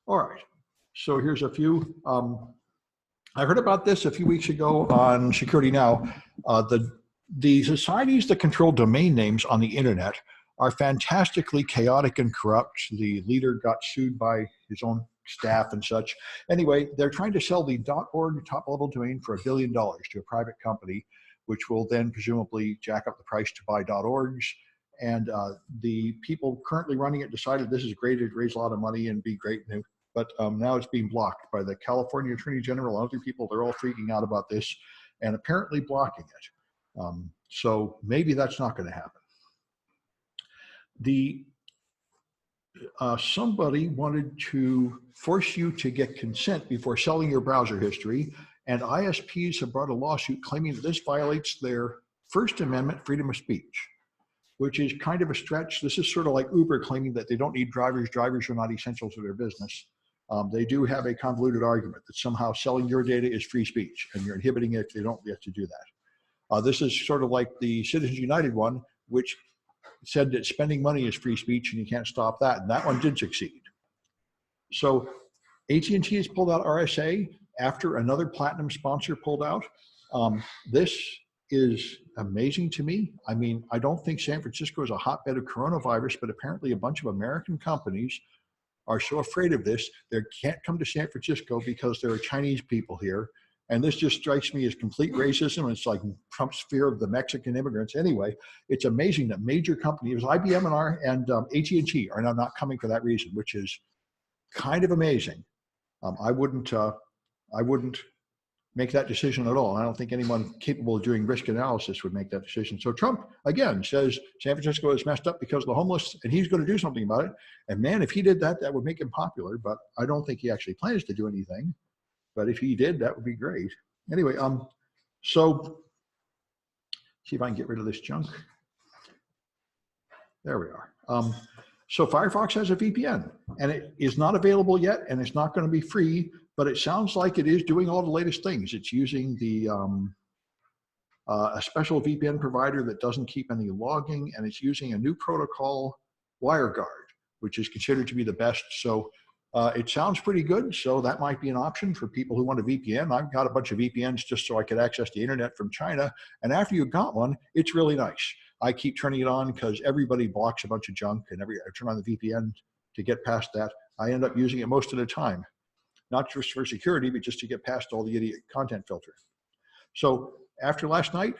All right, so here's a few. I heard about this a few weeks ago on Security Now. The societies that control domain names on the internet are fantastically chaotic and corrupt. The leader got sued by his own staff and such. Anyway, they're trying to sell the .org top-level domain for $1 billion to a private company, which will then presumably jack up the price to buy .orgs. And the people currently running it decided this is great, it'd raise a lot of money and be great. But now it's being blocked by the California Attorney General and other people. They're all freaking out about this and apparently blocking it. So maybe that's not going to happen. Somebody wanted to force you to get consent before selling your browser history, and ISPs have brought a lawsuit claiming that this violates their First Amendment freedom of speech, which is kind of a stretch. This is sort of like Uber claiming that they don't need drivers. Drivers are not essential to their business. They do have a convoluted argument that somehow selling your data is free speech and you're inhibiting it if they don't get to do that. This is sort of like the Citizens United one, which said that spending money is free speech and you can't stop that, and that one did succeed. So AT&T has pulled out RSA after another platinum sponsor pulled out. This is amazing to me. I mean, I don't think San Francisco is a hotbed of coronavirus, but apparently a bunch of American companies are so afraid of this, they can't come to San Francisco because there are Chinese people here. And this just strikes me as complete racism. It's like Trump's fear of the Mexican immigrants. Anyway, it's amazing that major companies, IBM and AT&T, are now not coming for that reason, which is kind of amazing. I wouldn't make that decision at all. I don't think anyone capable of doing risk analysis would make that decision. So Trump, again, says San Francisco is messed up because of the homeless, and he's going to do something about it. And man, if he did that, that would make him popular, but I don't think he actually plans to do anything. But if he did, that would be great. Anyway, so see if I can get rid of this junk. There we are. So Firefox has a VPN, and it is not available yet, and it's not going to be free, but it sounds like it is doing all the latest things. It's using the a special VPN provider that doesn't keep any logging, and it's using a new protocol, WireGuard, which is considered to be the best. So it sounds pretty good, so that might be an option for people who want a VPN. I've got a bunch of VPNs just so I could access the internet from China, and after you've got one, it's really nice. I keep turning it on because everybody blocks a bunch of junk, and I turn on the VPN to get past that. I end up using it most of the time, not just for security, but just to get past all the idiot content filter. So after last night,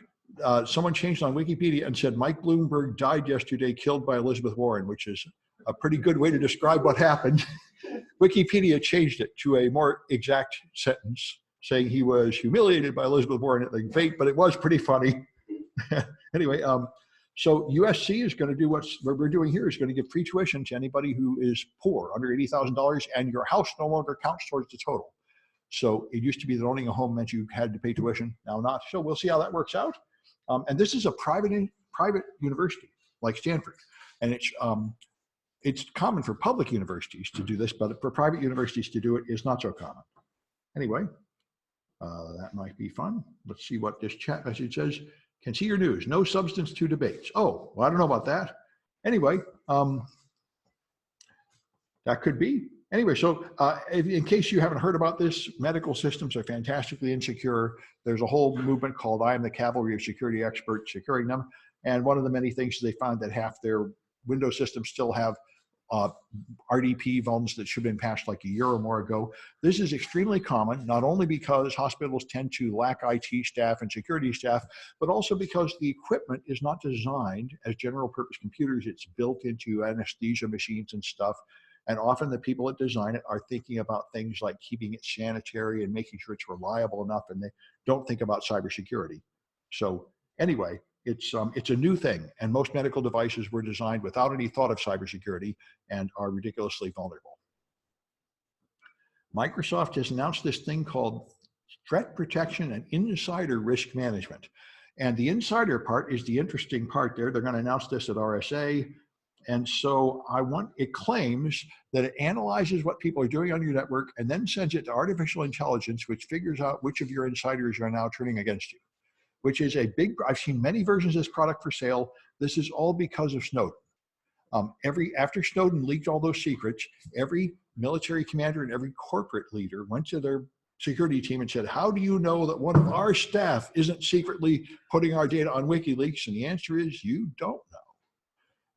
someone changed on Wikipedia and said Mike Bloomberg died yesterday, killed by Elizabeth Warren, which is a pretty good way to describe what happened. Wikipedia changed it to a more exact sentence, saying he was humiliated by Elizabeth Warren at the debate, but it was pretty funny. Anyway, so USC is going to do what we're doing here, is going to give free tuition to anybody who is poor, under $80,000, and your house no longer counts towards the total. So it used to be that owning a home meant you had to pay tuition, now not. So we'll see how that works out. And this is a private university like Stanford, and it's common for public universities to do this, but for private universities to do it is not so common. Anyway, that might be fun. Let's see what this chat message says. Can see your news, no substance to debates. Oh, well, I don't know about that. Anyway, that could be. Anyway, so in case you haven't heard about this, medical systems are fantastically insecure. There's a whole movement called I Am the Cavalry of Security Experts securing them. And one of the many things they found that half their Windows systems still have RDP vulns that should have been patched like a year or more ago. This is extremely common, not only because hospitals tend to lack IT staff and security staff, but also because the equipment is not designed as general purpose computers. It's built into anesthesia machines and stuff. And often the people that design it are thinking about things like keeping it sanitary and making sure it's reliable enough, and they don't think about cybersecurity. So anyway, it's a new thing, and most medical devices were designed without any thought of cybersecurity and are ridiculously vulnerable. Microsoft has announced this thing called threat protection and insider risk management. And the insider part is the interesting part there. They're going to announce this at RSA. And so it claims that it analyzes what people are doing on your network and then sends it to artificial intelligence, which figures out which of your insiders are now turning against you, which is a big, I've seen many versions of this product for sale. This is all because of Snowden. After Snowden leaked all those secrets, every military commander and every corporate leader went to their security team and said, how do you know that one of our staff isn't secretly putting our data on WikiLeaks? And the answer is, you don't know.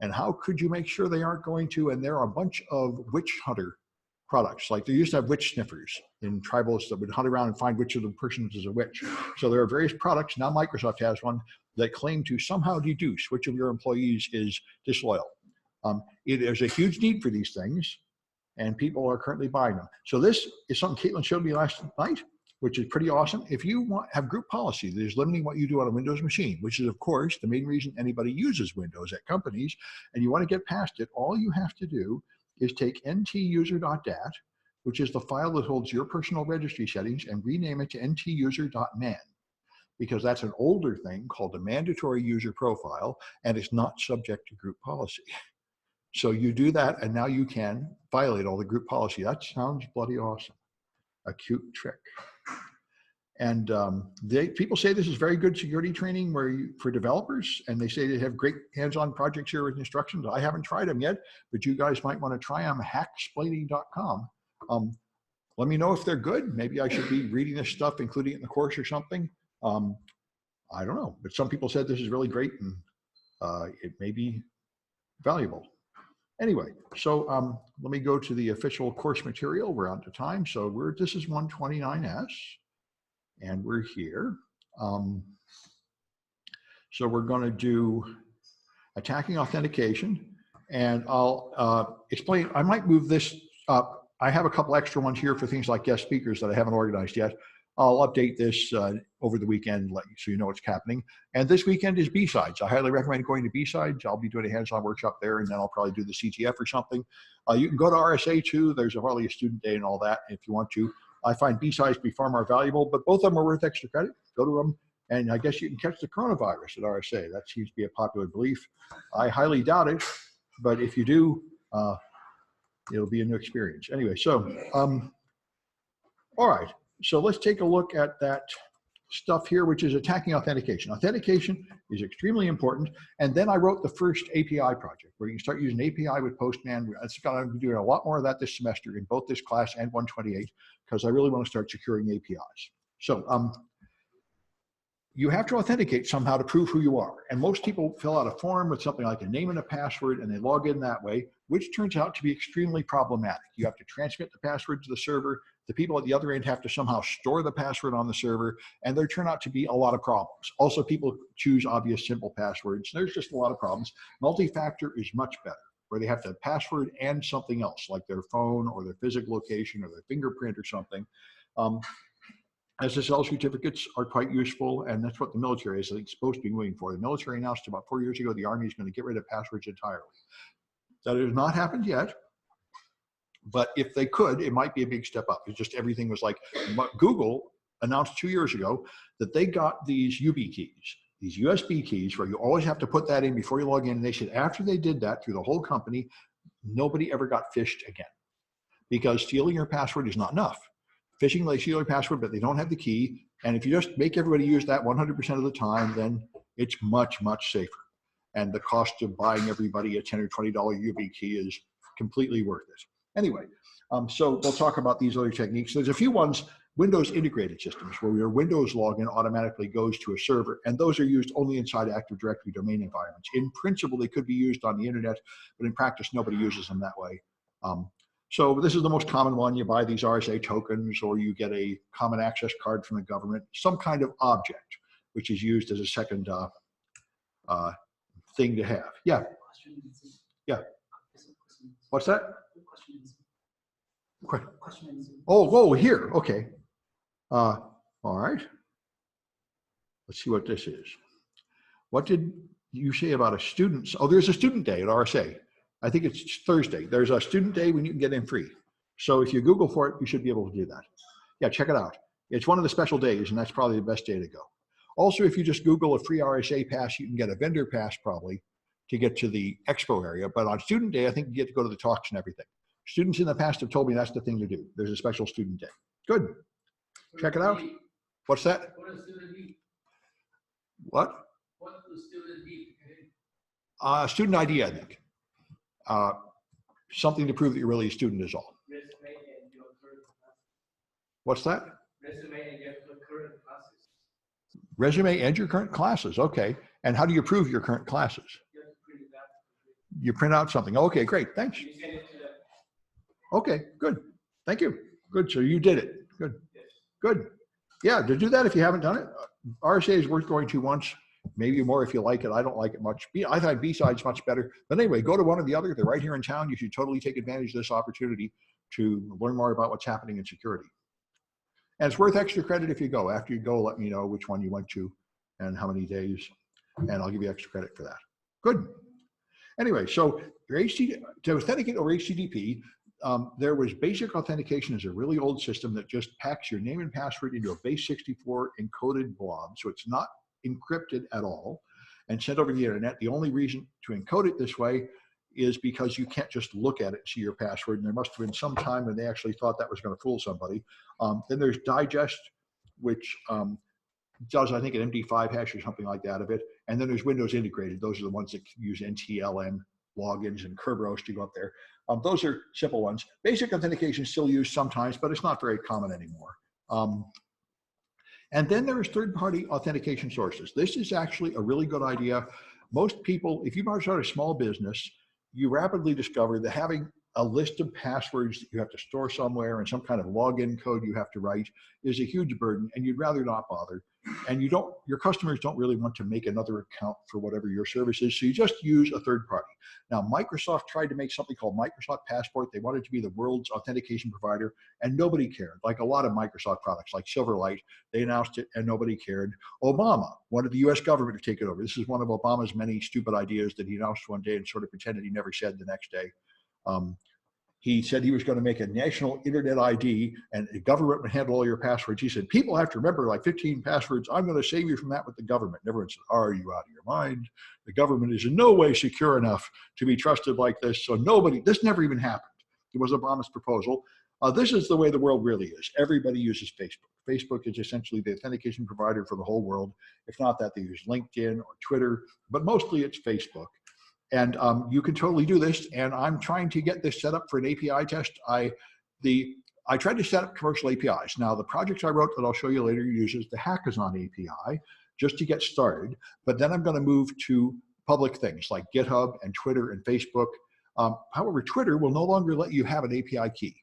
And how could you make sure they aren't going to? And there are a bunch of witch hunter products. Like they used to have witch sniffers in tribals that would hunt around and find which of the persons is a witch. So there are various products. Now Microsoft has one that claim to somehow deduce which of your employees is disloyal. There's a huge need for these things, and people are currently buying them. So this is something Caitlin showed me last night, which is pretty awesome. If you have group policy that is limiting what you do on a Windows machine, which is, of course, the main reason anybody uses Windows at companies, and you want to get past it, all you have to do is take ntuser.dat, which is the file that holds your personal registry settings, and rename it to ntuser.man, because that's an older thing called a mandatory user profile, and it's not subject to group policy. So you do that, and now you can violate all the group policy. That sounds bloody awesome. A cute trick. And people say this is very good security training for developers, and they say they have great hands-on projects here with instructions. I haven't tried them yet, but you guys might want to try them. Hacksplaining.com. Let me know if they're good. Maybe I should be reading this stuff, including it in the course or something. I don't know, but some people said this is really great, and it may be valuable. Anyway, so let me go to the official course material. We're on to time. So this is 129S, and we're here. So we're going to do attacking authentication, and I'll explain. I might move this up. I have a couple extra ones here for things like guest speakers that I haven't organized yet. I'll update this over the weekend so you know what's happening. And this weekend is B-Sides. I highly recommend going to B-Sides. I'll be doing a hands-on workshop there, and then I'll probably do the CTF or something. You can go to RSA too. There's probably a student day and all that if you want to. I find B-Sides to be far more valuable, but both of them are worth extra credit. Go to them, and I guess you can catch the coronavirus at RSA. That seems to be a popular belief. I highly doubt it, but if you do, it'll be a new experience. Anyway, so, all right. So let's take a look at that stuff here, which is attacking authentication. Authentication is extremely important. And then I wrote the first API project where you can start using API with Postman. I'm doing a lot more of that this semester in both this class and 128, because I really want to start securing APIs. So you have to authenticate somehow to prove who you are. And most people fill out a form with something like a name and a password, and they log in that way, which turns out to be extremely problematic. You have to transmit the password to the server. The people at the other end have to somehow store the password on the server, and there turn out to be a lot of problems. Also, people choose obvious simple passwords. There's just a lot of problems. Multi-factor is much better, where they have to have password and something else, like their phone or their physical location or their fingerprint or something. SSL certificates are quite useful, and that's what the military is, I think, supposed to be moving for. The military announced about 4 years ago the Army is going to get rid of passwords entirely. That has not happened yet, but if they could, it might be a big step up. It's just everything was like, Google announced 2 years ago that they got these UB keys, these USB keys, where you always have to put that in before you log in. And they said after they did that through the whole company, nobody ever got phished again, because stealing your password is not enough. Phishing, they steal your password, but they don't have the key. And if you just make everybody use that 100% of the time, then it's much, much safer. And the cost of buying everybody a $10 or $20 UV key is completely worth it. Anyway, so we'll talk about these other techniques. There's a few ones, Windows integrated systems, where your Windows login automatically goes to a server, and those are used only inside Active Directory domain environments. In principle, they could be used on the internet, but in practice, nobody uses them that way. So this is the most common one. You buy these RSA tokens, or you get a common access card from the government, some kind of object, which is used as a second thing to have. Yeah. Yeah. What's that? Oh, whoa, here. Okay. All right. Let's see what this is. What did you say about a student? Oh, there's a student day at RSA. I think it's Thursday. There's a student day when you can get in free. So if you Google for it, you should be able to do that. Yeah, check it out. It's one of the special days, and that's probably the best day to go. Also, if you just Google a free RSA pass, you can get a vendor pass probably to get to the expo area. But on student day, I think you get to go to the talks and everything. Students in the past have told me that's the thing to do. There's a special student day. Good. Check it out. What's that? What does student need? What? What does student need? Student ID, I think. Something to prove that you're really a student is all. What's that? Resume and your current classes. Resume and your current classes. Okay. And how do you prove your current classes? You have to print it out. You print out something. Okay, great. Thanks. You send it to them. Okay, good. Thank you. Good. So you did it. Good. Yes. Good. Yeah, to do that if you haven't done it. RSA is worth going to once, maybe more if you like it. I don't like it much. I thought B-Side's much better. But anyway, go to one or the other. They're right here in town. You should totally take advantage of this opportunity to learn more about what's happening in security. And it's worth extra credit if you go. After you go, let me know which one you went to and how many days, and I'll give you extra credit for that. Good. Anyway, so your to authenticate over HTTP, there was basic authentication as a really old system that just packs your name and password into a base 64 encoded blob. So it's not encrypted at all and sent over the internet. The only reason to encode it this way is because you can't just look at it and see your password. And there must have been some time when they actually thought that was going to fool somebody. Then there's digest, which does, I think, an MD5 hash or something like that of it. And then there's Windows integrated. Those are the ones that use NTLM logins and Kerberos to go up there. Those are simple ones. Basic authentication is still used sometimes, but it's not very common anymore. And then there's third-party authentication sources. This is actually a really good idea. Most people, if you start a small business, you rapidly discover that having a list of passwords that you have to store somewhere and some kind of login code you have to write is a huge burden, and you'd rather not bother. And your customers don't really want to make another account for whatever your service is, so you just use a third party. Now, Microsoft tried to make something called Microsoft Passport. They wanted to be the world's authentication provider, and nobody cared. Like a lot of Microsoft products, like Silverlight, they announced it and nobody cared. Obama wanted the US government to take it over. This is one of Obama's many stupid ideas that he announced one day and sort of pretended he never said the next day. He said he was going to make a national internet ID and the government would handle all your passwords. He said, people have to remember like 15 passwords. I'm going to save you from that with the government. And everyone said, are you out of your mind? The government is in no way secure enough to be trusted like this. So this never even happened. It was Obama's proposal. This is the way the world really is. Everybody uses Facebook. Facebook is essentially the authentication provider for the whole world. If not that, they use LinkedIn or Twitter, but mostly it's Facebook. And you can totally do this. And I'm trying to get this set up for an API test. I tried to set up commercial APIs. Now, the projects I wrote that I'll show you later uses the Hackathon API just to get started. But then I'm going to move to public things like GitHub and Twitter and Facebook. However, Twitter will no longer let you have an API key.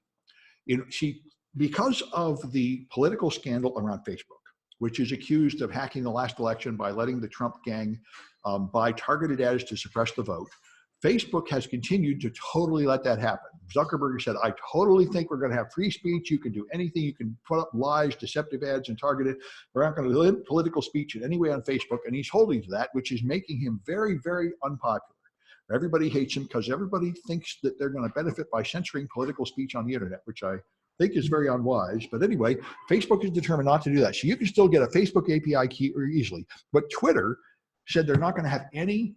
Because of the political scandal around Facebook, which is accused of hacking the last election by letting the Trump gang buy targeted ads to suppress the vote, Facebook has continued to totally let that happen. Zuckerberg said, I totally think we're going to have free speech. You can do anything. You can put up lies, deceptive ads, and target it. We're not going to limit political speech in any way on Facebook. And he's holding to that, which is making him very, very unpopular. Everybody hates him because everybody thinks that they're going to benefit by censoring political speech on the internet, which I think is very unwise. But anyway, Facebook is determined not to do that. So you can still get a Facebook API key easily. But Twitter said they're not going to have any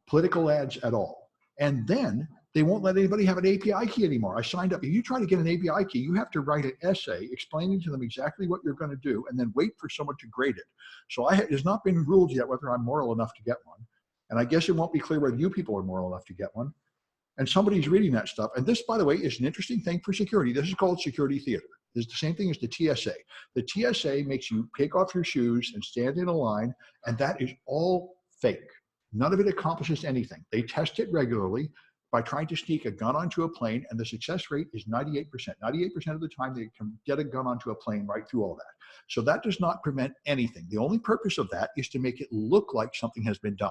political ads at all. And then they won't let anybody have an API key anymore. I signed up. If you try to get an API key, you have to write an essay explaining to them exactly what you're going to do and then wait for someone to grade it. So it has not been ruled yet whether I'm moral enough to get one. And I guess it won't be clear whether you people are moral enough to get one. And somebody's reading that stuff. And this, by the way, is an interesting thing for security. This is called security theater. It's the same thing as the TSA. The TSA makes you take off your shoes and stand in a line, and that is all fake. None of it accomplishes anything. They test it regularly by trying to sneak a gun onto a plane, and the success rate is 98%. 98% of the time they can get a gun onto a plane right through all that. So that does not prevent anything. The only purpose of that is to make it look like something has been done.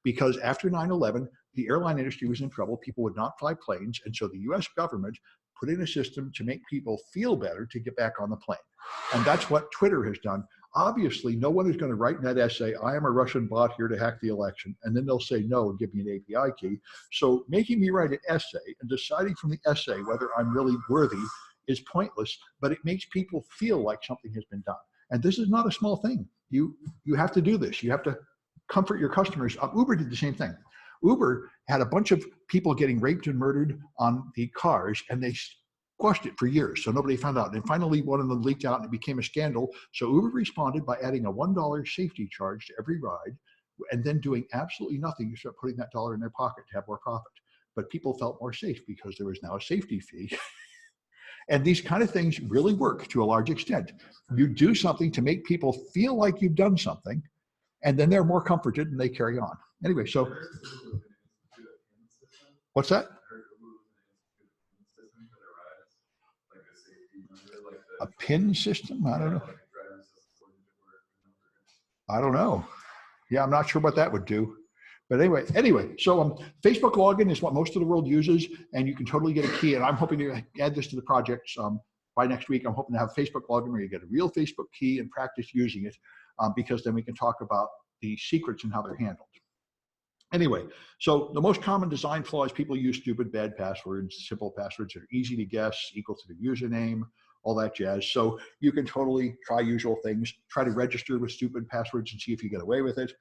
Because after 9/11, the airline industry was in trouble. People would not fly planes, and so the US government put in a system to make people feel better to get back on the plane. And that's what Twitter has done. Obviously, no one is going to write in that essay, I am a Russian bot here to hack the election, and then they'll say no and give me an API key. So making me write an essay and deciding from the essay whether I'm really worthy is pointless, but it makes people feel like something has been done. And this is not a small thing. You have to do this. You have to comfort your customers. Uber did the same thing. Uber had a bunch of people getting raped and murdered on the cars, and they squashed it for years, so nobody found out. And finally, one of them leaked out, and it became a scandal. So Uber responded by adding a $1 safety charge to every ride, and then doing absolutely nothing except putting that dollar in their pocket to have more profit. But people felt more safe because there was now a safety fee. And these kind of things really work to a large extent. You do something to make people feel like you've done something, and then they're more comforted and they carry on. Anyway, so what's that? A PIN system? I don't know. I don't know. Yeah, I'm not sure what that would do. But anyway, so Facebook login is what most of the world uses, and you can totally get a key. And I'm hoping to add this to the project by next week. I'm hoping to have Facebook login where you get a real Facebook key and practice using it, because then we can talk about the secrets and how they're handled. Anyway, so the most common design flaw is people use stupid, bad passwords, simple passwords that are easy to guess, equal to the username, all that jazz. So you can totally try usual things, try to register with stupid passwords and see if you get away with it.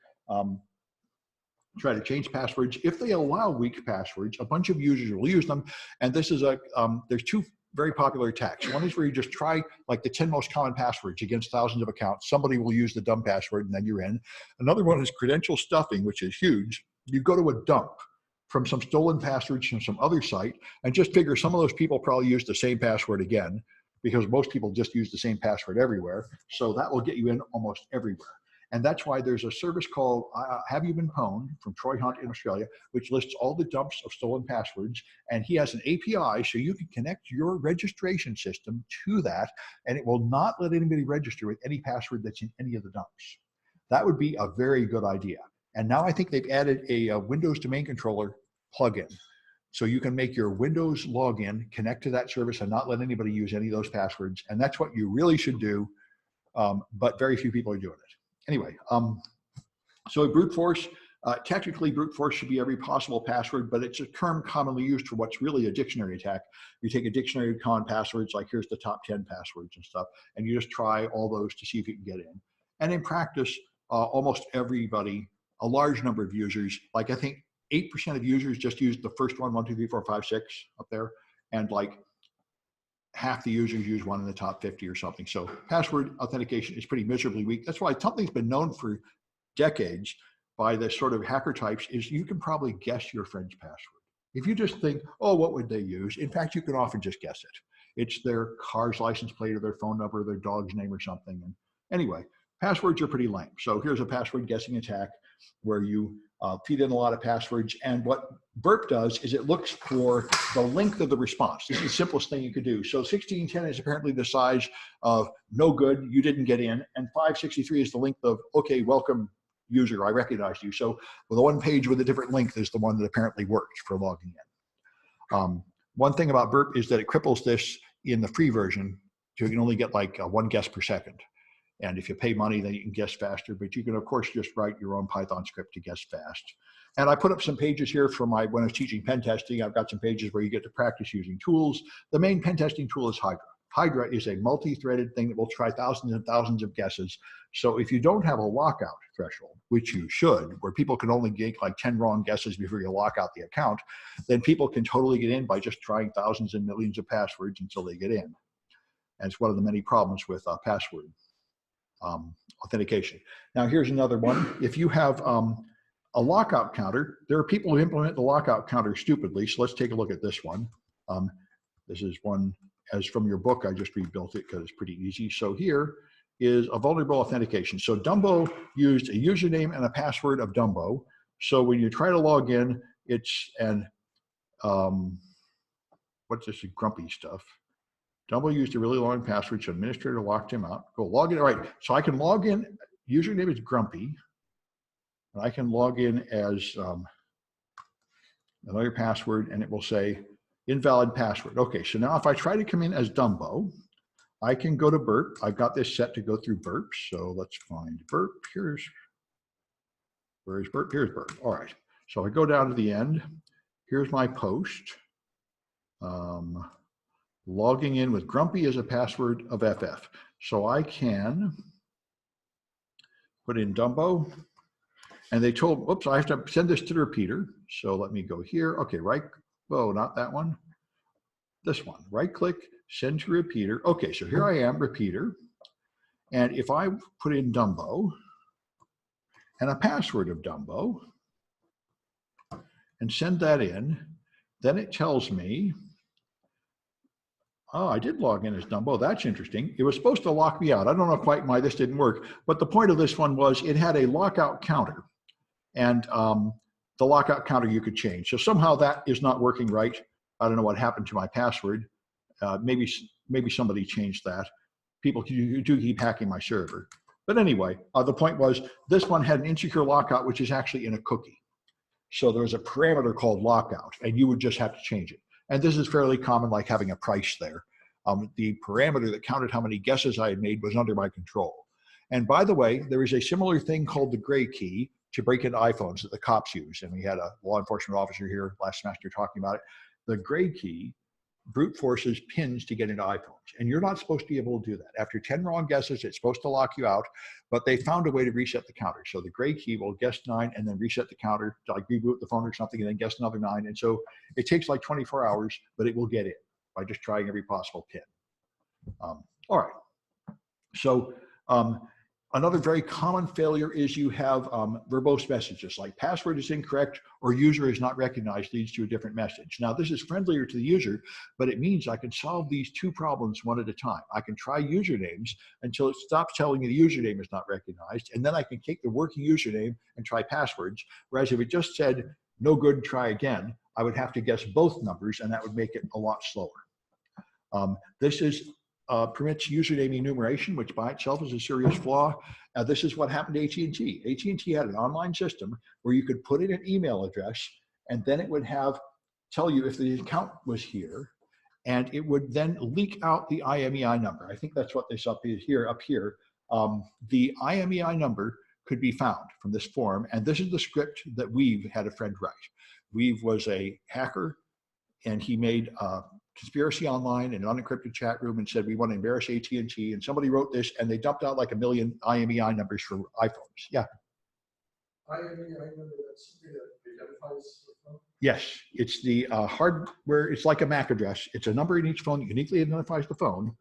Try to change passwords. If they allow weak passwords, a bunch of users will use them. And this is there's two very popular attacks. One is where you just try like the 10 most common passwords against thousands of accounts. Somebody will use the dumb password and then you're in. Another one is credential stuffing, which is huge. You go to a dump from some stolen passwords from some other site and just figure some of those people probably use the same password again, because most people just use the same password everywhere. So that will get you in almost everywhere. And that's why there's a service called Have You Been Pwned from Troy Hunt in Australia, which lists all the dumps of stolen passwords. And he has an API so you can connect your registration system to that, and it will not let anybody register with any password that's in any of the dumps. That would be a very good idea. And now I think they've added a Windows domain controller plugin. So you can make your Windows login connect to that service and not let anybody use any of those passwords. And that's what you really should do, but very few people are doing it. Anyway, so brute force, technically brute force should be every possible password, but it's a term commonly used for what's really a dictionary attack. You take a dictionary of common passwords, like here's the top 10 passwords and stuff, and you just try all those to see if you can get in. And in practice, almost everybody, a large number of users, like I think 8% of users just use the first one, 1, 2, 3, 4, 5, 6 up there, and like half the users use one in the top 50 or something. So password authentication is pretty miserably weak. That's why something's been known for decades by the sort of hacker types is you can probably guess your friend's password. If you just think, oh, what would they use? In fact, you can often just guess it. It's their car's license plate or their phone number, or their dog's name or something. And anyway, passwords are pretty lame. So here's a password guessing attack where you feed in a lot of passwords. And what Burp does is it looks for the length of the response. This is the simplest thing you could do. So 1610 is apparently the size of no good, you didn't get in. And 563 is the length of, okay, welcome user, I recognized you. So the one page with a different length is the one that apparently worked for logging in. One thing about Burp is that it cripples this in the free version. So you can only get like 1 guess per second. And if you pay money, then you can guess faster, but you can of course just write your own Python script to guess fast. And I put up some pages here for when I was teaching pen testing. I've got some pages where you get to practice using tools. The main pen testing tool is Hydra. Hydra is a multi-threaded thing that will try thousands and thousands of guesses. So if you don't have a lockout threshold, which you should, where people can only get like 10 wrong guesses before you lock out the account, then people can totally get in by just trying thousands and millions of passwords until they get in. And it's one of the many problems with password authentication. Now here's another one. If you have a lockout counter, there are people who implement the lockout counter stupidly. So let's take a look at this one. This is one as from your book. I just rebuilt it because it's pretty easy. So here is a vulnerable authentication. So Dumbo used a username and a password of Dumbo. So when you try to log in, it's an what's this grumpy stuff? Dumbo used a really long password, so administrator locked him out. Go log in. All right, so I can log in. Username is grumpy. And I can log in as another password, and it will say invalid password. Okay, so now if I try to come in as Dumbo, I can go to Burp. I've got this set to go through Burp. So let's find Burp. Where's Burp? Here's Burp. All right, so I go down to the end. Here's my post. Logging in with Grumpy as a password of FF. So I can put in Dumbo, and they told, oops, I have to send this to the repeater. So let me go here. Okay, right, oh, not that one. This one, right click, send to repeater. Okay, so here I am, repeater. And if I put in Dumbo and a password of Dumbo and send that in, then it tells me Oh, I did log in as Dumbo. That's interesting. It was supposed to lock me out. I don't know quite why this didn't work, but the point of this one was it had a lockout counter, and the lockout counter you could change. So somehow that is not working right. I don't know what happened to my password. Maybe somebody changed that. People do keep hacking my server. But anyway, the point was this one had an insecure lockout, which is actually in a cookie. So there was a parameter called lockout, and you would just have to change it. And this is fairly common, like having a price there. The parameter that counted how many guesses I had made was under my control. And by the way, there is a similar thing called the gray key to break into iPhones that the cops use. And we had a law enforcement officer here last semester talking about it. The gray key brute forces pins to get into iPhones. And you're not supposed to be able to do that. After 10 wrong guesses, it's supposed to lock you out, but they found a way to reset the counter. So the gray key will guess 9 and then reset the counter to like reboot the phone or something and then guess another 9. And so it takes like 24 hours, but it will get in by just trying every possible pin. All right. So another very common failure is you have verbose messages like password is incorrect or user is not recognized leads to a different message. Now this is friendlier to the user, but it means I can solve these two problems one at a time. I can try usernames until it stops telling me the username is not recognized, and then I can take the working username and try passwords. Whereas if it just said no good, try again, I would have to guess both numbers, and that would make it a lot slower. This is permits username enumeration, which by itself is a serious flaw. This is what happened to AT&T. AT&T had an online system where you could put in an email address, and then it would tell you if the account was here, and it would then leak out the IMEI number. I think that's what this up here. The IMEI number could be found from this form, and this is the script that Weave had a friend write. Weave was a hacker, and he made conspiracy online in an unencrypted chat room and said, we want to embarrass AT&T. And somebody wrote this and they dumped out like 1 million IMEI numbers for iPhones. Yeah. IMEI number, that's something that identifies the phone? Yes, it's the hardware. It's like a MAC address. It's a number in each phone that uniquely identifies the phone.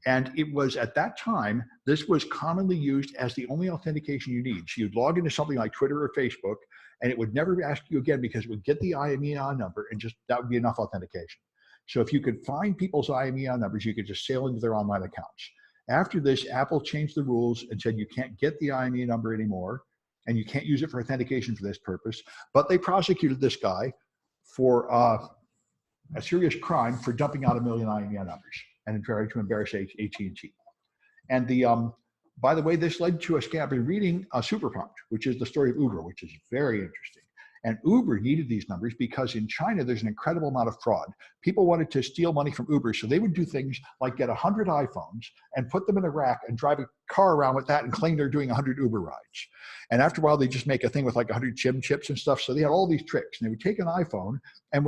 And it was at that time, this was commonly used as the only authentication you need. So you'd log into something like Twitter or Facebook, and it would never ask you again because it would get the IMEI number and just that would be enough authentication. So if you could find people's IMEI numbers, you could just sail into their online accounts. After this, Apple changed the rules and said you can't get the IMEI number anymore, and you can't use it for authentication for this purpose. But they prosecuted this guy for a serious crime for dumping out 1 million IMEI numbers and trying to embarrass AT&T. And by the way, this led to a scam. I've been reading Superprompt, which is the story of Uber, which is very interesting. And Uber needed these numbers because in China, there's an incredible amount of fraud. People wanted to steal money from Uber, so they would do things like get 100 iPhones and put them in a rack and drive a car around with that and claim they're doing 100 Uber rides. And after a while, they just make a thing with like 100 chips and stuff. So they had all these tricks. And they would take an iPhone and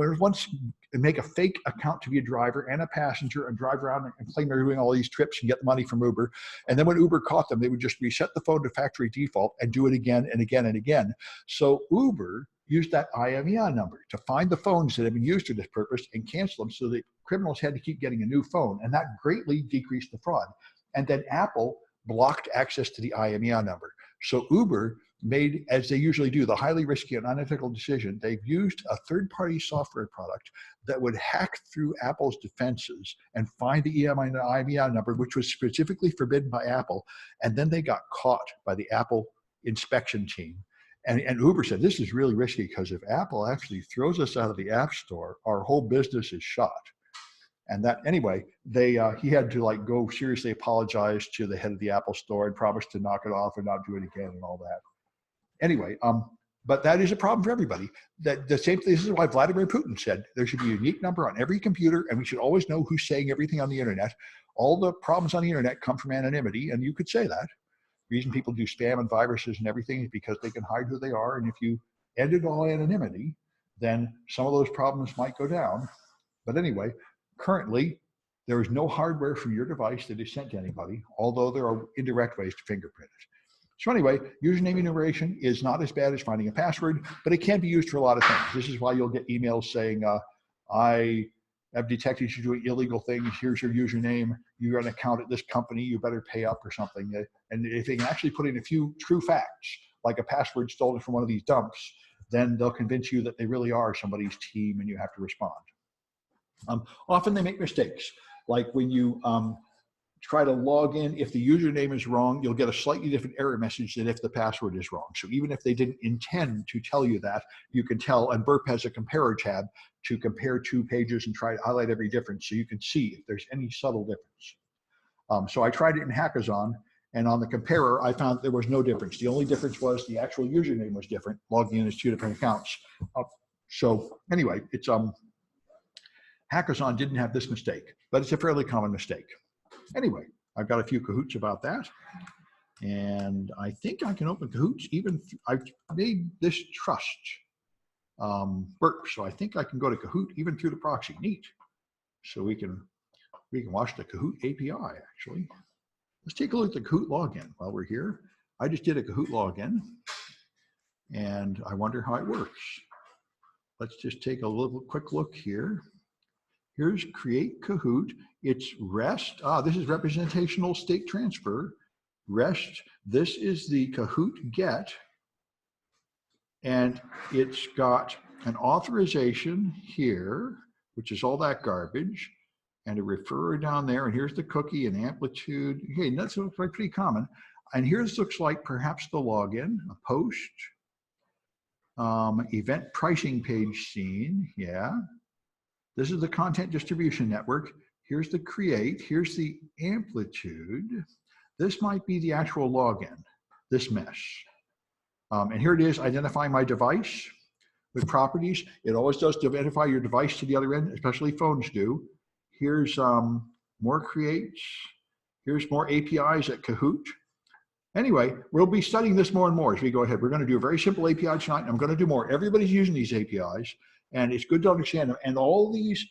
make a fake account to be a driver and a passenger and drive around and claim they're doing all these trips and get the money from Uber. And then when Uber caught them, they would just reset the phone to factory default and do it again and again and again. So Uber used that IMEI number to find the phones that had been used for this purpose and cancel them so that criminals had to keep getting a new phone. And that greatly decreased the fraud. And then Apple blocked access to the IMEI number. So Uber made, as they usually do, the highly risky and unethical decision. They've used a third-party software product that would hack through Apple's defenses and find the IMEI number, which was specifically forbidden by Apple. And then they got caught by the Apple inspection team. And Uber said, this is really risky because if Apple actually throws us out of the App Store, our whole business is shot. And that, anyway, he had to like go seriously apologize to the head of the Apple Store and promise to knock it off and not do it again and all that. Anyway, but that is a problem for everybody. That the same thing, this is why Vladimir Putin said there should be a unique number on every computer and we should always know who's saying everything on the internet. All the problems on the internet come from anonymity, and you could say that. The reason people do spam and viruses and everything is because they can hide who they are. And if you ended all anonymity, then some of those problems might go down. But anyway, currently, there is no hardware from your device that is sent to anybody, although there are indirect ways to fingerprint it. So anyway, username enumeration is not as bad as finding a password, but it can be used for a lot of things. This is why you'll get emails saying, I have detected you doing illegal things. Here's your username. You're an account at this company. You better pay up or something. And if they can actually put in a few true facts, like a password stolen from one of these dumps, then they'll convince you that they really are somebody's team and you have to respond. Often they make mistakes. Like when you try to log in, if the username is wrong, you'll get a slightly different error message than if the password is wrong. So even if they didn't intend to tell you that, you can tell, and Burp has a compare tab to compare two pages and try to highlight every difference so you can see if there's any subtle difference. So I tried it in Hackathon, and on the comparer, I found there was no difference. The only difference was the actual username was different, logging in as two different accounts. So anyway, it's Hackathon didn't have this mistake, but it's a fairly common mistake. Anyway, I've got a few Kahoots about that. And I think I can open Kahoots even, I've made this trust Burp. So I think I can go to Kahoot even through the proxy. Neat. So we can watch the Kahoot API actually. Let's take a look at the Kahoot login while we're here. I just did a Kahoot login and I wonder how it works. Let's just take a little quick look here. Here's create Kahoot. It's REST. This is representational state transfer. REST. This is the Kahoot get. And it's got an authorization here, which is all that garbage, and a referrer down there. And here's the cookie and amplitude. Okay, that looks like pretty common. And here's looks like perhaps the login, a post, event pricing page scene. Yeah. This is the content distribution network. Here's the create. Here's the amplitude. This might be the actual login, this mesh. And here it is, identify my device with properties. It always does to identify your device to the other end, especially phones do. Here's more creates. Here's more APIs at Kahoot. Anyway, we'll be studying this more and more as we go ahead. We're going to do a very simple API tonight, and I'm going to do more. Everybody's using these APIs, and it's good to understand them. And all these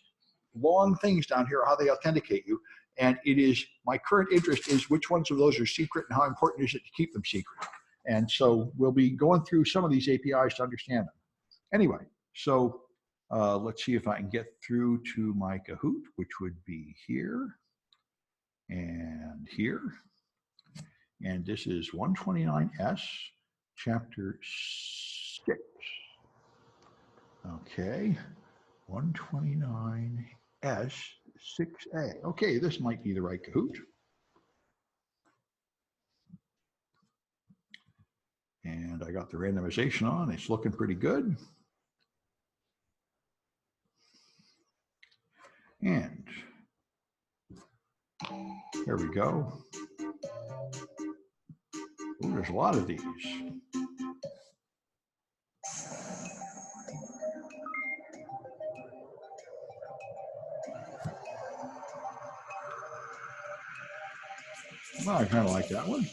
long things down here are how they authenticate you. And it is, my current interest is which ones of those are secret and how important is it to keep them secret. And so we'll be going through some of these APIs to understand them. Anyway, so let's see if I can get through to my Kahoot, which would be here and here. And this is 129S, chapter 6. Okay, 129S, 6A. Okay, this might be the right Kahoot. And I got the randomization on. It's looking pretty good. And there we go. Ooh, there's a lot of these. Well, I kind of like that one.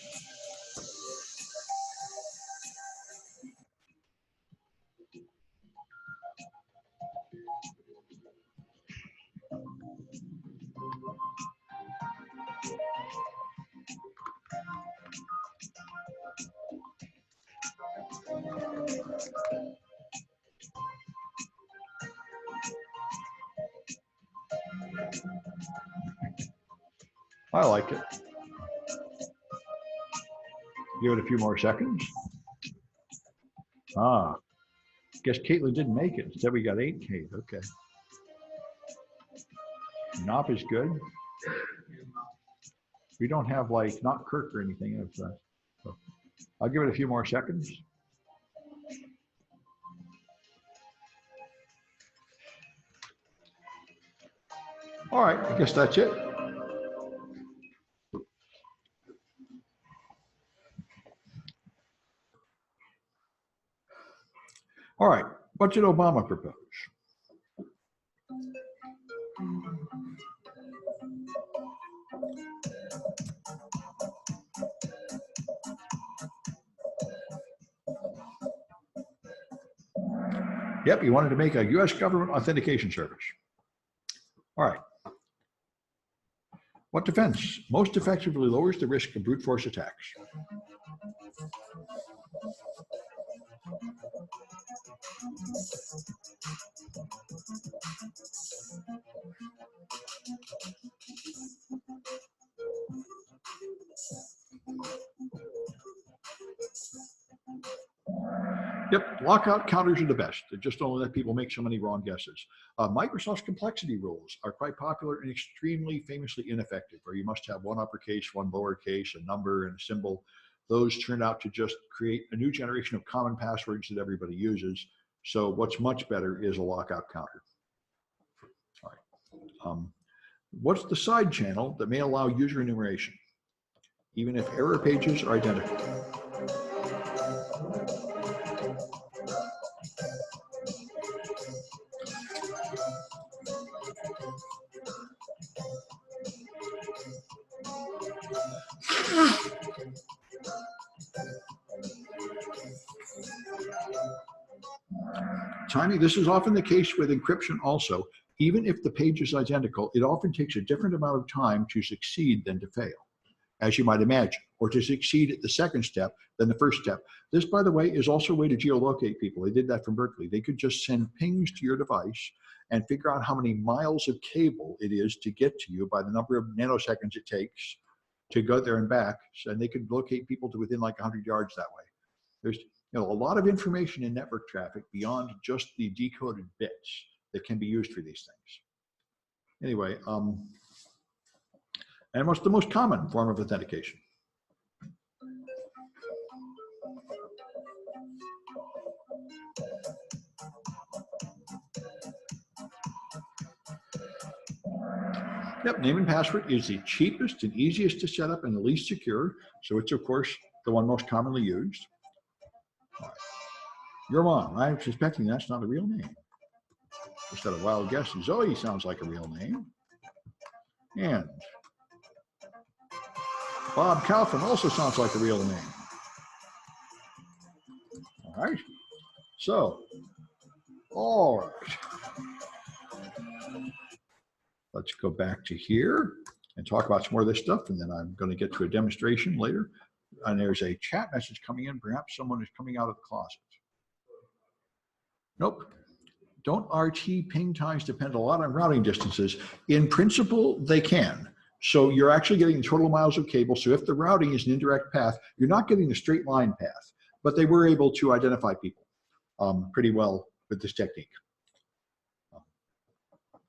I like it. Give it a few more seconds. Guess Caitlin didn't make it. Instead we got 8 Kate. Okay. Nop is good. We don't have like not Kirk or anything. So I'll give it a few more seconds. All right, I guess that's it. All right, what did Obama propose? Yep, he wanted to make a US government authentication service. All right. What defense most effectively lowers the risk of brute force attacks? Yep, lockout counters are the best. They just don't let people make so many wrong guesses. Microsoft's complexity rules are quite popular and extremely famously ineffective, where you must have one uppercase, one lowercase, a number, and a symbol. Those turn out to just create a new generation of common passwords that everybody uses. So what's much better is a lockout counter. All right. What's the side channel that may allow user enumeration, even if error pages are identical? Timing, this is often the case with encryption also. Even if the page is identical, it often takes a different amount of time to succeed than to fail, as you might imagine, or to succeed at the second step than the first step. This, by the way, is also a way to geolocate people. They did that from Berkeley. They could just send pings to your device and figure out how many miles of cable it is to get to you by the number of nanoseconds it takes to go there and back. And they could locate people to within like 100 yards that way. There's a lot of information in network traffic beyond just the decoded bits that can be used for these things. Anyway, and what's the most common form of authentication? Yep, name and password is the cheapest and easiest to set up and the least secure. So it's, of course, the one most commonly used. All right. Your mom, I'm suspecting that's not a real name. Just had a wild guess. Zoe sounds like a real name. And Bob Kaufman also sounds like a real name. All right. So, all right. Let's go back to here and talk about some more of this stuff, and then I'm going to get to a demonstration later. And there's a chat message coming in. Perhaps someone is coming out of the closet. Nope. Don't RT ping times depend a lot on routing distances? In principle, they can. So you're actually getting the total miles of cable. So if the routing is an indirect path, you're not getting the straight line path, but they were able to identify people pretty well with this technique.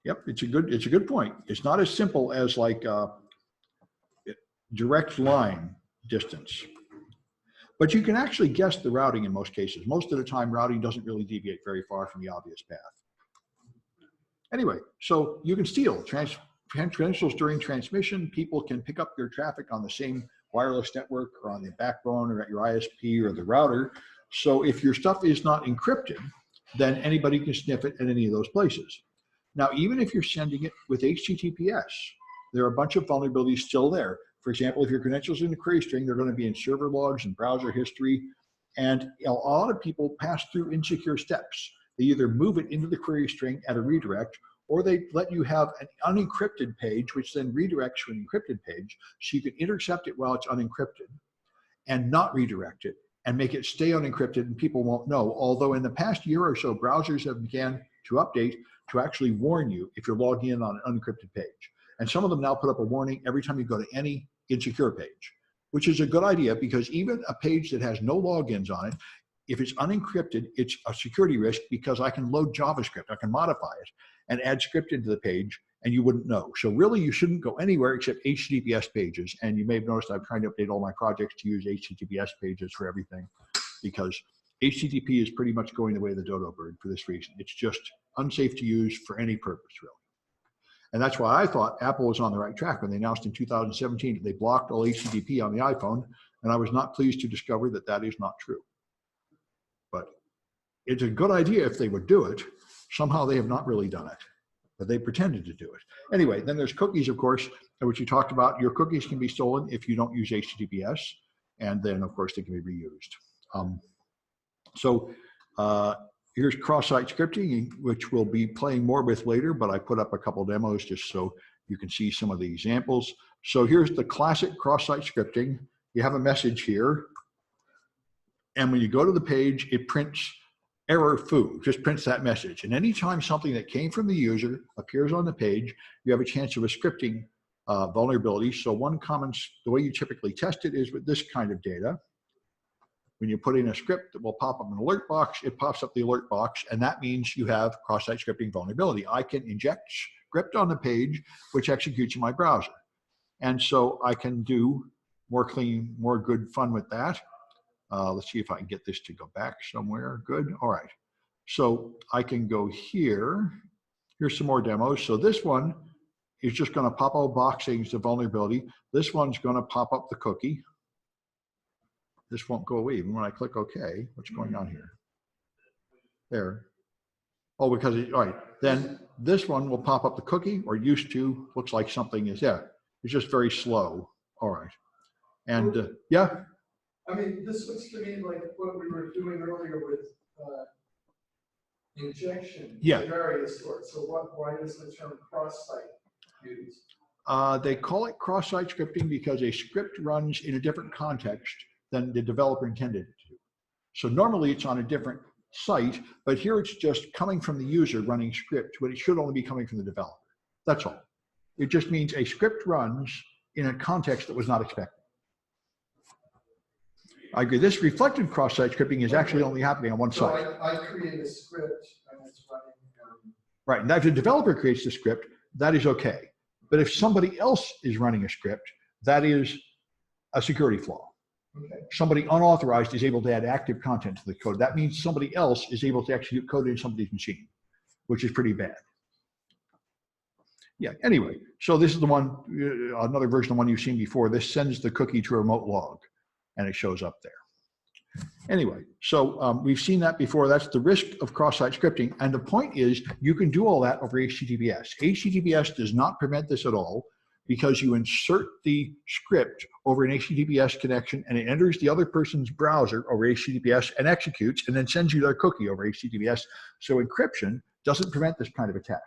Yep, it's a good point. It's not as simple as like direct line distance, but you can actually guess the routing in most cases. Most of the time, routing doesn't really deviate very far from the obvious path. Anyway, so you can steal credentials during transmission. People can pick up your traffic on the same wireless network or on the backbone or at your ISP or the router. So if your stuff is not encrypted, then anybody can sniff it at any of those places. Now, even if you're sending it with HTTPS, there are a bunch of vulnerabilities still there. For example, if your credentials are in a query string, they're going to be in server logs and browser history. And a lot of people pass through insecure steps. They either move it into the query string at a redirect, or they let you have an unencrypted page, which then redirects to an encrypted page. So you can intercept it while it's unencrypted and not redirect it and make it stay unencrypted, and people won't know. Although in the past year or so, browsers have began to update to actually warn you if you're logging in on an unencrypted page. And some of them now put up a warning every time you go to any insecure page, which is a good idea, because even a page that has no logins on it, if it's unencrypted, it's a security risk, because I can load JavaScript, I can modify it and add script into the page and you wouldn't know. So really you shouldn't go anywhere except HTTPS pages. And you may have noticed I'm trying to update all my projects to use HTTPS pages for everything, because HTTP is pretty much going the way of the dodo bird for this reason. It's just unsafe to use for any purpose, really. And that's why I thought Apple was on the right track when they announced in 2017 that they blocked all HTTP on the iPhone, and I was not pleased to discover that that is not true. But it's a good idea if they would do it. Somehow they have not really done it, but they pretended to do it. Anyway, then there's cookies, of course, which you talked about. Your cookies can be stolen if you don't use HTTPS, and then, of course, they can be reused. Here's cross-site scripting, which we'll be playing more with later, but I put up a couple demos just so you can see some of the examples. So here's the classic cross-site scripting. You have a message here, and when you go to the page, it prints error foo, just prints that message. And anytime something that came from the user appears on the page, you have a chance of a scripting vulnerability. So one common, the way you typically test it is with this kind of data. When you put in a script that will pop up an alert box, it pops up the alert box, and that means you have cross-site scripting vulnerability. I can inject script on the page, which executes in my browser. And so I can do more clean, more good fun with that. Let's see if I can get this to go back somewhere. Good. All right. So I can go here. Here's some more demos. So this one is just going to pop up a box saying it's a vulnerability. This one's going to pop up the cookie. This won't go away even when I click OK. What's going on here? There. Oh, because all right. Then this one will pop up the cookie, or used to. Looks like something is, yeah. It's just very slow. All right. And yeah. I mean, this looks to me like what we were doing earlier with injection Yeah. of various sorts. So why is the term cross-site used? They call it cross-site scripting because a script runs in a different context than the developer intended it to. So normally it's on a different site, but here it's just coming from the user running script, but it should only be coming from the developer. That's all. It just means a script runs in a context that was not expected. I agree. This reflected cross-site scripting is actually only happening on one So site. I create a script and it's running. Right. Now, if the developer creates the script, that is okay. But if somebody else is running a script, that is a security flaw. Okay. Somebody unauthorized is able to add active content to the code. That means somebody else is able to execute code in somebody's machine, which is pretty bad. Yeah, anyway, so this is the one, another version of the one you've seen before. This sends the cookie to a remote log, and it shows up there. Anyway, so we've seen that before. That's the risk of cross-site scripting. And the point is, you can do all that over HTTPS. HTTPS does not prevent this at all because you insert the script over an HTTPS connection and it enters the other person's browser over HTTPS and executes and then sends you their cookie over HTTPS. So encryption doesn't prevent this kind of attack.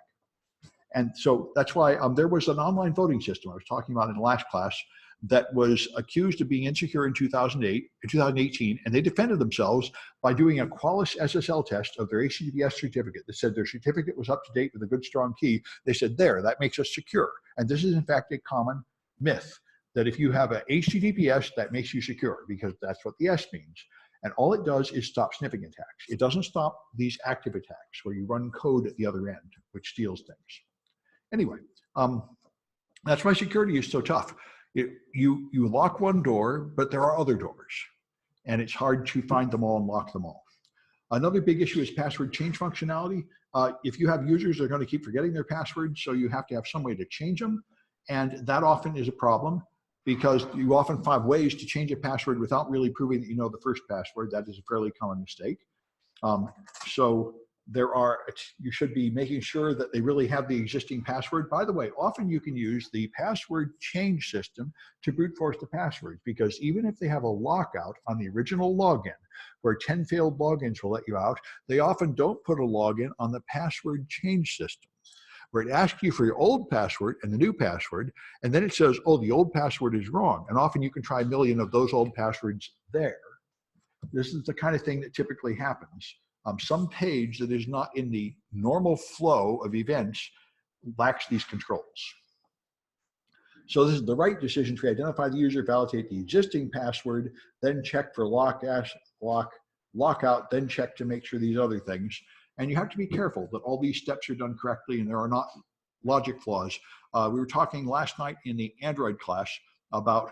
And so that's why there was an online voting system I was talking about in the last class that was accused of being insecure in 2018, and they defended themselves by doing a Qualys SSL test of their HTTPS certificate that said their certificate was up to date with a good strong key. They said, there, that makes us secure. And this is in fact a common myth, that if you have a HTTPS, that makes you secure, because that's what the S means. And all it does is stop sniffing attacks. It doesn't stop these active attacks where you run code at the other end, which steals things. Anyway, that's why security is so tough. You lock one door, but there are other doors, and it's hard to find them all and lock them all. Another big issue is password change functionality. If you have users that are going to keep forgetting their passwords, so you have to have some way to change them, and that often is a problem because you often find ways to change a password without really proving that you know the first password. That is a fairly common mistake. So you should be making sure that they really have the existing password. By the way, often you can use the password change system to brute force the passwords, because even if they have a lockout on the original login, where 10 failed logins will let you out, they often don't put a login on the password change system, where it asks you for your old password and the new password, and then it says, oh, the old password is wrong. And often you can try a million of those old passwords there. This is the kind of thing that typically happens. Some page that is not in the normal flow of events lacks these controls. So this is the right decision tree. Identify the user, validate the existing password, then check for lockout, then check to make sure these other things. And you have to be careful that all these steps are done correctly and there are not logic flaws. We were talking last night in the Android class about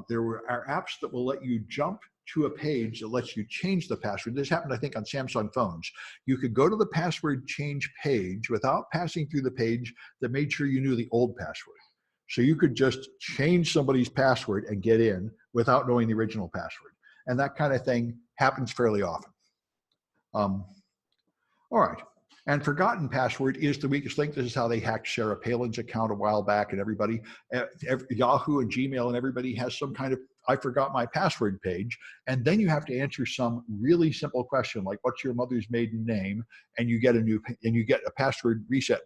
there are apps that will let you jump to a page that lets you change the password. This happened, I think, on Samsung phones. You could go to the password change page without passing through the page that made sure you knew the old password. So you could just change somebody's password and get in without knowing the original password. And that kind of thing happens fairly often. All right. And forgotten password is the weakest link. This is how they hacked Sarah Palin's account a while back, and everybody, Yahoo and Gmail and everybody has some kind of I forgot my password page. And then you have to answer some really simple question like, what's your mother's maiden name? And you get a password reset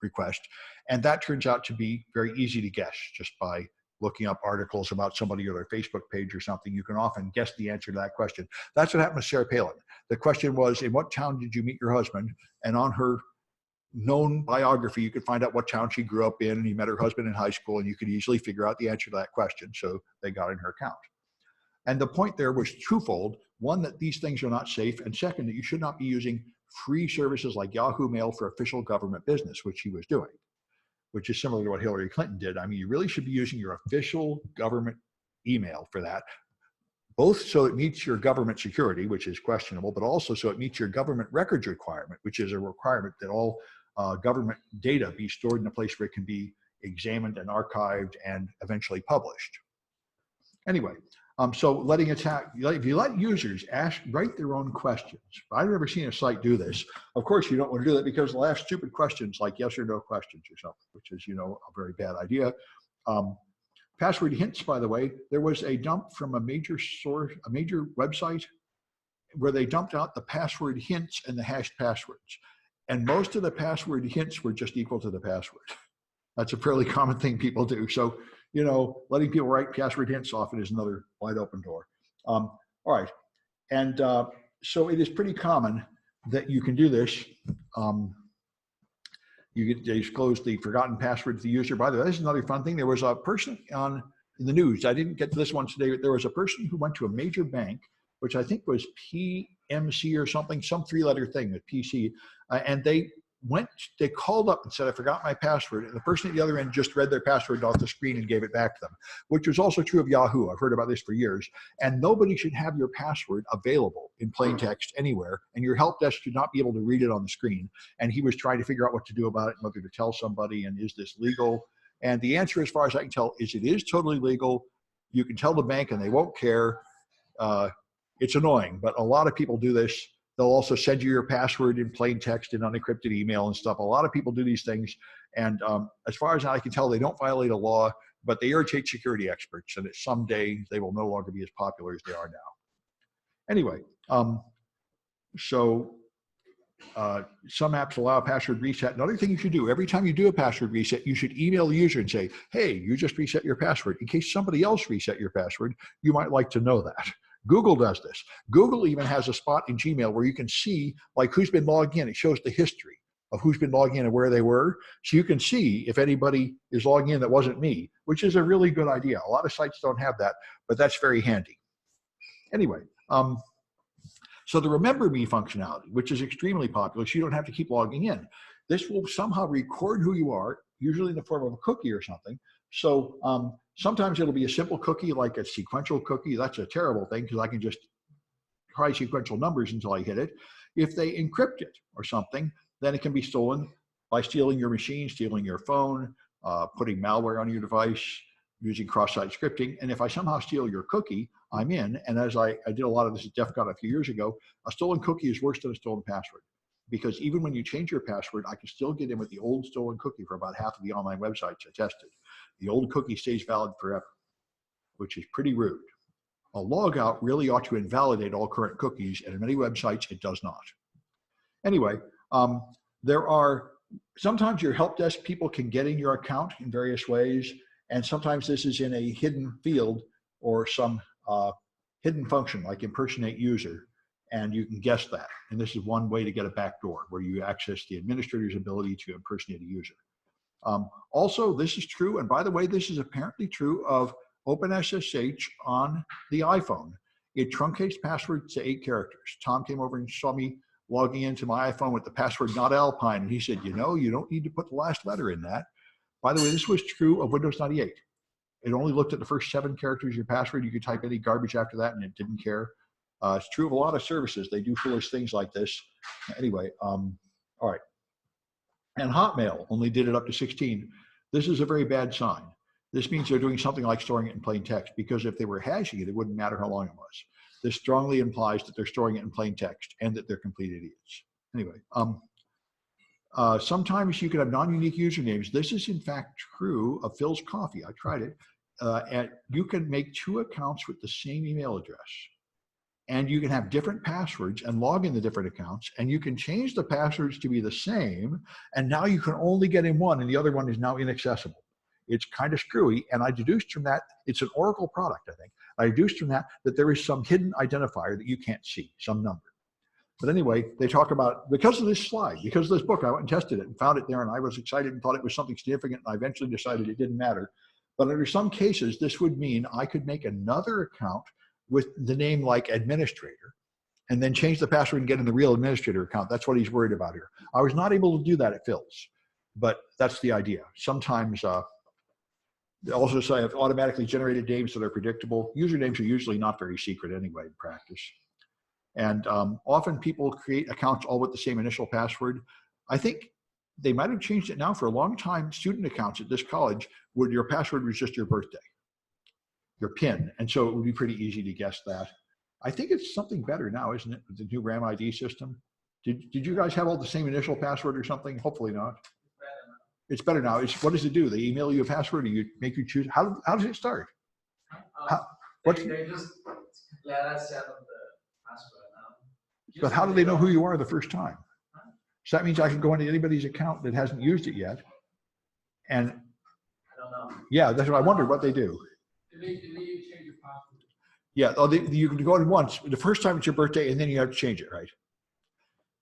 request. And that turns out to be very easy to guess just by looking up articles about somebody or their Facebook page or something. You can often guess the answer to that question. That's what happened with Sarah Palin. The question was, in what town did you meet your husband? And on her known biography, you could find out what town she grew up in, and he met her husband in high school, and you could easily figure out the answer to that question. So they got in her account. And the point there was twofold. One, that these things are not safe. And second, that you should not be using free services like Yahoo Mail for official government business, which he was doing, which is similar to what Hillary Clinton did. I mean, you really should be using your official government email for that, both so it meets your government security, which is questionable, but also so it meets your government records requirement, which is a requirement that all government data be stored in a place where it can be examined and archived and eventually published. Anyway, so if you let users write their own questions. I've never seen a site do this. Of course, you don't want to do that because they'll ask stupid questions like yes or no questions or something, which is, a very bad idea. Password hints, by the way, there was a dump from a major website where they dumped out the password hints and the hashed passwords. And most of the password hints were just equal to the password. That's a fairly common thing people do. So, letting people write password hints often is another wide open door. All right. And so it is pretty common that you can do this. You get to disclose the forgotten password to the user. By the way, this is another fun thing. There was a person in the news. I didn't get to this one today, but there was a person who went to a major bank, which I think was PMC or something, some three-letter thing with PC, and they called up and said, I forgot my password. And the person at the other end just read their password off the screen and gave it back to them, which was also true of Yahoo. I've heard about this for years. And nobody should have your password available in plain text anywhere. And your help desk should not be able to read it on the screen. And he was trying to figure out what to do about it, and whether to tell somebody, and is this legal? And the answer, as far as I can tell, is it is totally legal. You can tell the bank and they won't care. It's annoying, but a lot of people do this. They'll also send you your password in plain text and unencrypted email and stuff. A lot of people do these things. And as far as I can tell, they don't violate a law, but they irritate security experts. And someday they will no longer be as popular as they are now. Anyway, some apps allow a password reset. Another thing you should do, every time you do a password reset, you should email the user and say, hey, you just reset your password. In case somebody else reset your password, you might like to know that. Google does this. Google even has a spot in Gmail where you can see like who's been logged in. It shows the history of who's been logging in and where they were. So you can see if anybody is logging in that wasn't me, which is a really good idea. A lot of sites don't have that, but that's very handy. Anyway, so the Remember Me functionality, which is extremely popular, so you don't have to keep logging in. This will somehow record who you are, usually in the form of a cookie or something. So sometimes it'll be a simple cookie, like a sequential cookie. That's a terrible thing because I can just try sequential numbers until I hit it. If they encrypt it or something, then it can be stolen by stealing your machine, stealing your phone, putting malware on your device, using cross-site scripting. And if I somehow steal your cookie, I'm in. And as I did a lot of this at DEF CON a few years ago, a stolen cookie is worse than a stolen password. Because even when you change your password, I can still get in with the old stolen cookie for about half of the online websites I tested. The old cookie stays valid forever, which is pretty rude. A logout really ought to invalidate all current cookies, and in many websites, it does not. Anyway, sometimes your help desk people can get in your account in various ways, and sometimes this is in a hidden field or some hidden function like impersonate user. And you can guess that. And this is one way to get a backdoor where you access the administrator's ability to impersonate a user. Also, this is true. And by the way, this is apparently true of OpenSSH on the iPhone. It truncates passwords to 8 characters. Tom came over and saw me logging into my iPhone with the password not Alpine. And he said, you don't need to put the last letter in that. By the way, this was true of Windows 98. It only looked at the first 7 characters of your password. You could type any garbage after that and it didn't care. It's true of a lot of services. They do foolish things like this. Anyway, all right. And Hotmail only did it up to 16. This is a very bad sign. This means they're doing something like storing it in plain text, because if they were hashing it, it wouldn't matter how long it was. This strongly implies that they're storing it in plain text and that they're complete idiots. Anyway, sometimes you can have non-unique usernames. This is in fact true of Phil's Coffee. I tried it. And you can make 2 accounts with the same email address. And you can have different passwords and log in the different accounts, and you can change the passwords to be the same. And now you can only get in one and the other one is now inaccessible. It's kind of screwy. And I deduced from that, it's an Oracle product, I think. I deduced from that there is some hidden identifier that you can't see, some number. But anyway, they talk about, because of this slide, because of this book, I went and tested it and found it there, and I was excited and thought it was something significant. And I eventually decided it didn't matter. But under some cases, this would mean I could make another account with the name like administrator, and then change the password and get in the real administrator account. That's what he's worried about here. I was not able to do that at Phil's, but that's the idea. Sometimes they also say I've automatically generated names that are predictable. Usernames are usually not very secret anyway in practice. And often people create accounts all with the same initial password. I think they might have changed it now. For a long time, student accounts at this college, where your password was just your birthday, your PIN. And so it would be pretty easy to guess that. I think it's something better now, isn't it, with the new RAM ID system? Did you guys have all the same initial password or something? Hopefully not. It's better now. What does it do? They email you a password, or you make you choose? How does it start? They just let us set up the password now. But how do they know who you are the first time? So that means I can go into anybody's account that hasn't used it yet. And I don't know. yeah, that's what I wondered what they do. Did they change your password? Yeah, you can go in once. The first time it's your birthday, and then you have to change it, right?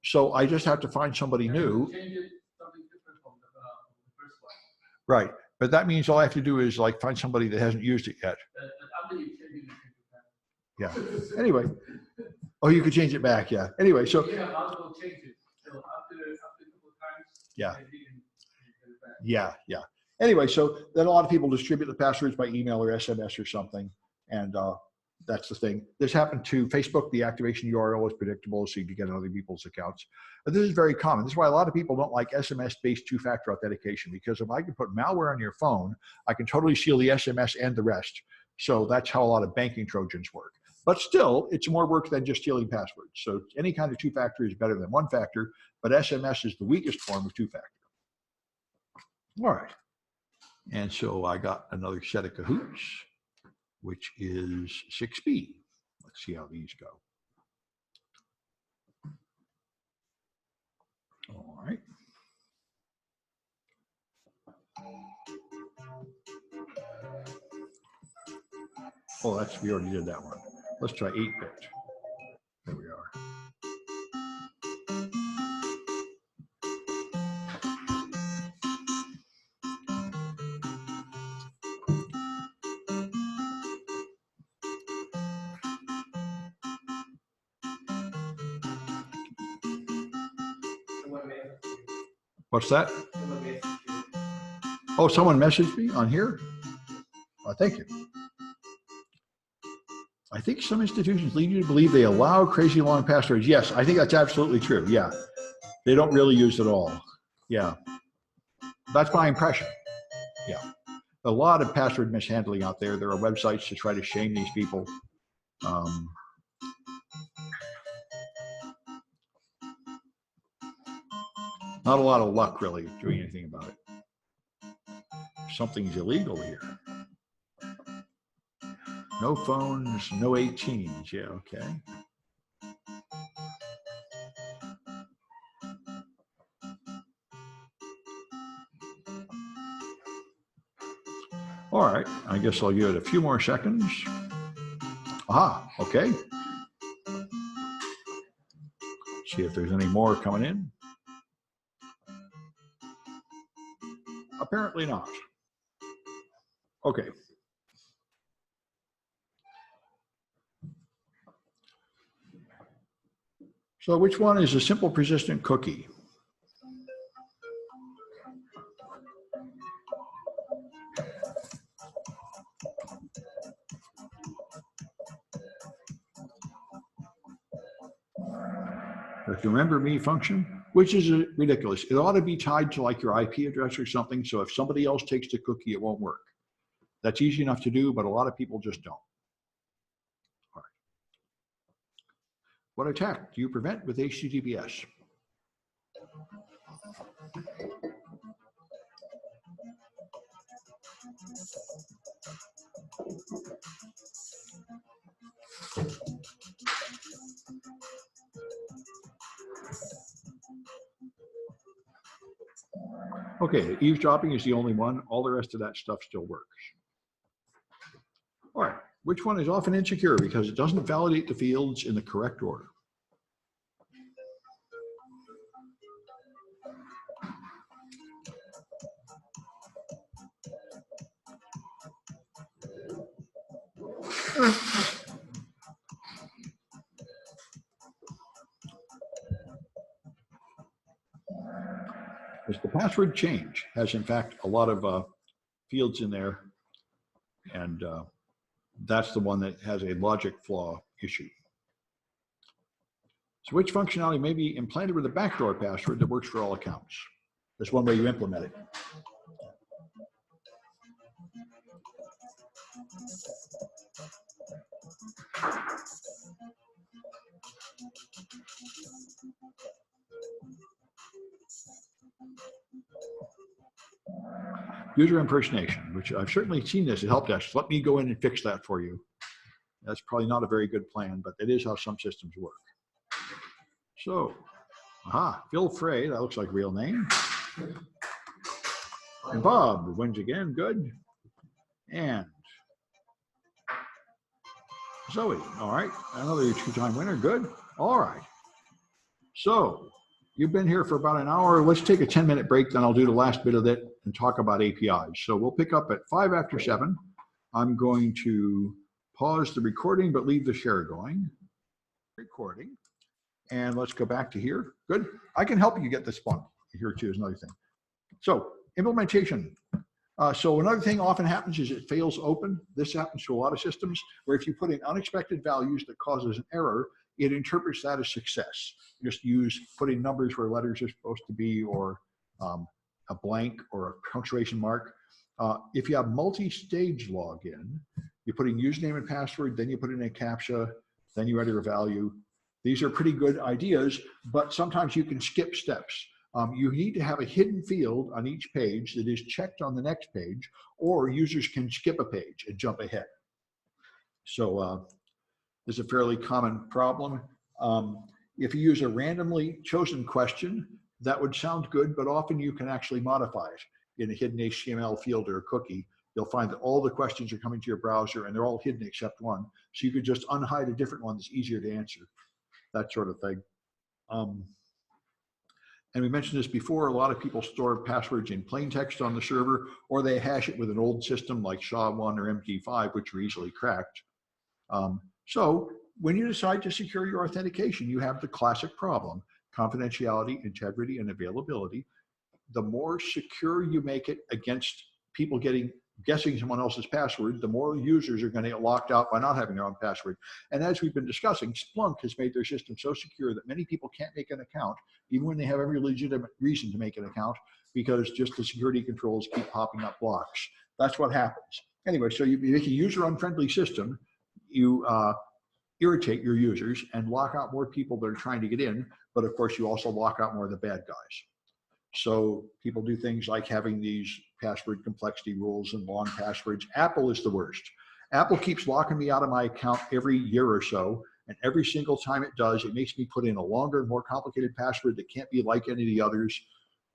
So I just have to find somebody new. Change it something different from the first one. Right. But that means all I have to do is like find somebody that hasn't used it yet. But after you change it, you change it back. Yeah. Anyway. Oh, you could change it back. Yeah. Anyway, so. Yeah, multiple changes. So after a couple of times. Yeah. You can get it back. Yeah. Yeah. Anyway, so then a lot of people distribute the passwords by email or SMS or something. And that's the thing. This happened to Facebook. The activation URL is predictable, so you can get on other people's accounts. But this is very common. This is why a lot of people don't like SMS-based two-factor authentication, because if I can put malware on your phone, I can totally seal the SMS and the rest. So that's how a lot of banking Trojans work. But still, it's more work than just stealing passwords. So any kind of two-factor is better than one-factor, but SMS is the weakest form of two-factor. All right. And so I got another set of cahoots, which is 6B. Let's see how these go. All right. Oh, we already did that one. Let's try 8-bit. There we are. What's that? Oh, someone messaged me on here? Thank you. I think some institutions lead you to believe they allow crazy long passwords. Yes, I think that's absolutely true. Yeah. They don't really use it all. Yeah. That's my impression. Yeah. A lot of password mishandling out there. There are websites to try to shame these people. Not a lot of luck really doing anything about it. Something's illegal here. No phones, no 18s. Yeah, okay. All right, I guess I'll give it a few more seconds. Aha, okay. See if there's any more coming in. Apparently not. Okay. So which one is a simple persistent cookie? If you remember me function, which is ridiculous. It ought to be tied to like your IP address or something. So if somebody else takes the cookie, it won't work. That's easy enough to do, but a lot of people just don't. All right. What attack do you prevent with HTTPS? Okay, eavesdropping is the only one. All the rest of that stuff still works. All right, which one is often insecure because it doesn't validate the fields in the correct order? Because the password change has, in fact, a lot of fields in there, and that's the one that has a logic flaw issue. Switch functionality may be implanted with a backdoor password that works for all accounts. That's one way you implement it. User impersonation, which I've certainly seen this at helpdesk. Let me go in and fix that for you. That's probably not a very good plan, but that is how some systems work. So, Phil Frey, that looks like a real name. And Bob wins again, good. And Zoe, all right, another two-time winner, good. All right. So, you've been here for about an hour. Let's take a 10-minute break, then I'll do the last bit of it and talk about APIs. So we'll pick up at 5 after 7. I'm going to pause the recording, but leave the share going. Recording. And let's go back to here. Good. I can help you get this one. Here too is another thing. So implementation. So another thing often happens is it fails open. This happens to a lot of systems where if you put in unexpected values that causes an error, it interprets that as success. Just put in numbers where letters are supposed to be, or a blank or a punctuation mark. If you have multi-stage login, you put in username and password, then you put in a CAPTCHA, then you enter a value. These are pretty good ideas, but sometimes you can skip steps. You need to have a hidden field on each page that is checked on the next page, or users can skip a page and jump ahead. So this is a fairly common problem. If you use a randomly chosen question, that would sound good, but often you can actually modify it in a hidden HTML field or a cookie. You'll find that all the questions are coming to your browser and they're all hidden except one. So you could just unhide a different one that's easier to answer, that sort of thing. And we mentioned this before, a lot of people store passwords in plain text on the server, or they hash it with an old system like SHA-1 or MD5, which are easily cracked. So when you decide to secure your authentication, you have the classic problem: confidentiality, integrity, and availability. The more secure you make it against people guessing someone else's password, the more users are going to get locked out by not having their own password. And as we've been discussing, Splunk has made their system so secure that many people can't make an account, even when they have every legitimate reason to make an account, because just the security controls keep popping up blocks. That's what happens. Anyway, so you make a user-unfriendly system, you irritate your users and lock out more people that are trying to get in, but of course you also lock out more of the bad guys. So people do things like having these password complexity rules and long passwords. Apple is the worst. Apple keeps locking me out of my account every year or so, and every single time it does, it makes me put in a longer, more complicated password that can't be like any of the others.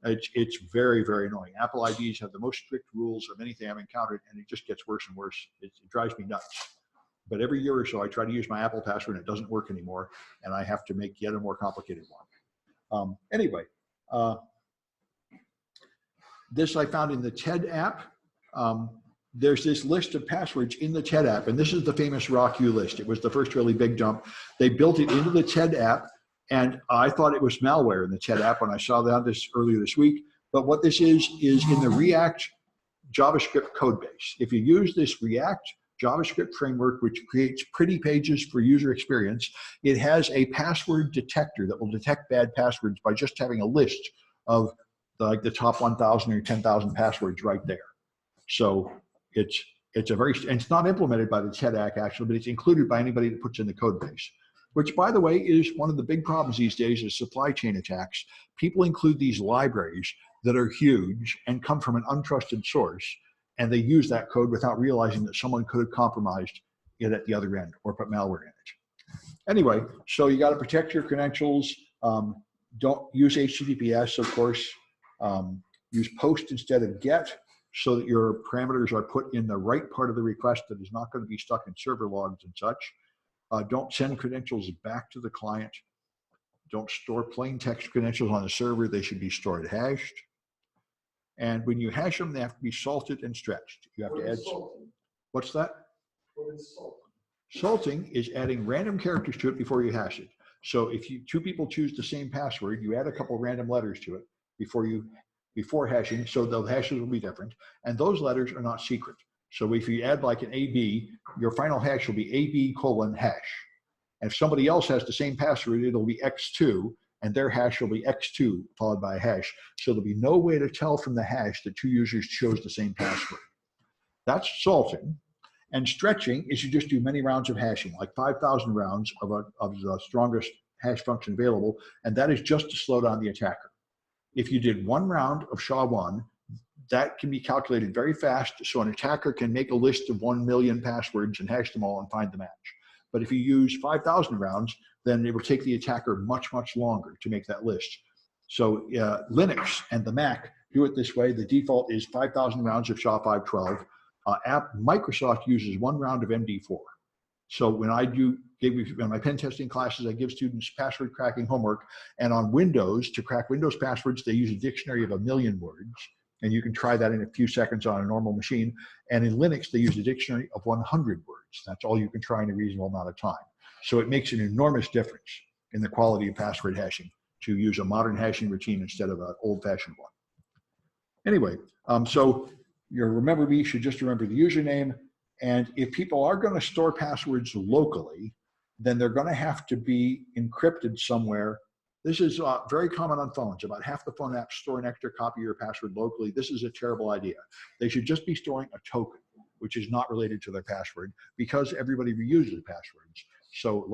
It's very, very annoying. Apple IDs have the most strict rules of anything I've encountered, and it just gets worse and worse. It drives me nuts. But every year or so, I try to use my Apple password, and it doesn't work anymore, and I have to make yet a more complicated one. Anyway, this I found in the TED app. There's this list of passwords in the TED app, and this is the famous RockU list. It was the first really big jump. They built it into the TED app, and I thought it was malware in the TED app when I saw that earlier this week. But what this is in the React JavaScript code base. If you use this React JavaScript framework, which creates pretty pages for user experience, it has a password detector that will detect bad passwords by just having a list of the top 1,000 or 10,000 passwords right there. So it's not implemented by the TED app actually, but it's included by anybody that puts in the code base, which by the way is one of the big problems these days is supply chain attacks. People include these libraries that are huge and come from an untrusted source, and they use that code without realizing that someone could have compromised it at the other end or put malware in it. Anyway, so you got to protect your credentials. Don't use HTTPS, of course. Use POST instead of GET so that your parameters are put in the right part of the request that is not going to be stuck in server logs and such. Don't send credentials back to the client. Don't store plain text credentials on the server. They should be stored hashed. And when you hash them, they have to be salted and stretched. You have to add. What's that? What is salting? Salting is adding random characters to it before you hash it. So if two people choose the same password, you add a couple random letters to it before you before hashing, so the hashes will be different. And those letters are not secret. So if you add like an AB, your final hash will be AB:hash. And if somebody else has the same password, it'll be X2, and their hash will be X2 followed by a hash. So there'll be no way to tell from the hash that two users chose the same password. That's salting. And stretching is you just do many rounds of hashing, like 5,000 rounds of the strongest hash function available, and that is just to slow down the attacker. If you did one round of SHA-1, that can be calculated very fast, so an attacker can make a list of 1 million passwords and hash them all and find the match. But if you use 5,000 rounds, then it will take the attacker much, much longer to make that list. So Linux and the Mac do it this way. The default is 5,000 rounds of SHA-512. Microsoft uses 1 round of MD4. So when I in my pen testing classes, I give students password cracking homework, and on Windows, to crack Windows passwords, they use a dictionary of 1 million words, and you can try that in a few seconds on a normal machine. And in Linux, they use a dictionary of 100 words. That's all you can try in a reasonable amount of time. So it makes an enormous difference in the quality of password hashing to use a modern hashing routine instead of an old-fashioned one. Anyway, so your remember me should just remember the username. And if people are going to store passwords locally, then they're going to have to be encrypted somewhere. This is very common on phones. About half the phone apps store an extra copy of your password locally. This is a terrible idea. They should just be storing a token, which is not related to their password, because everybody reuses passwords. So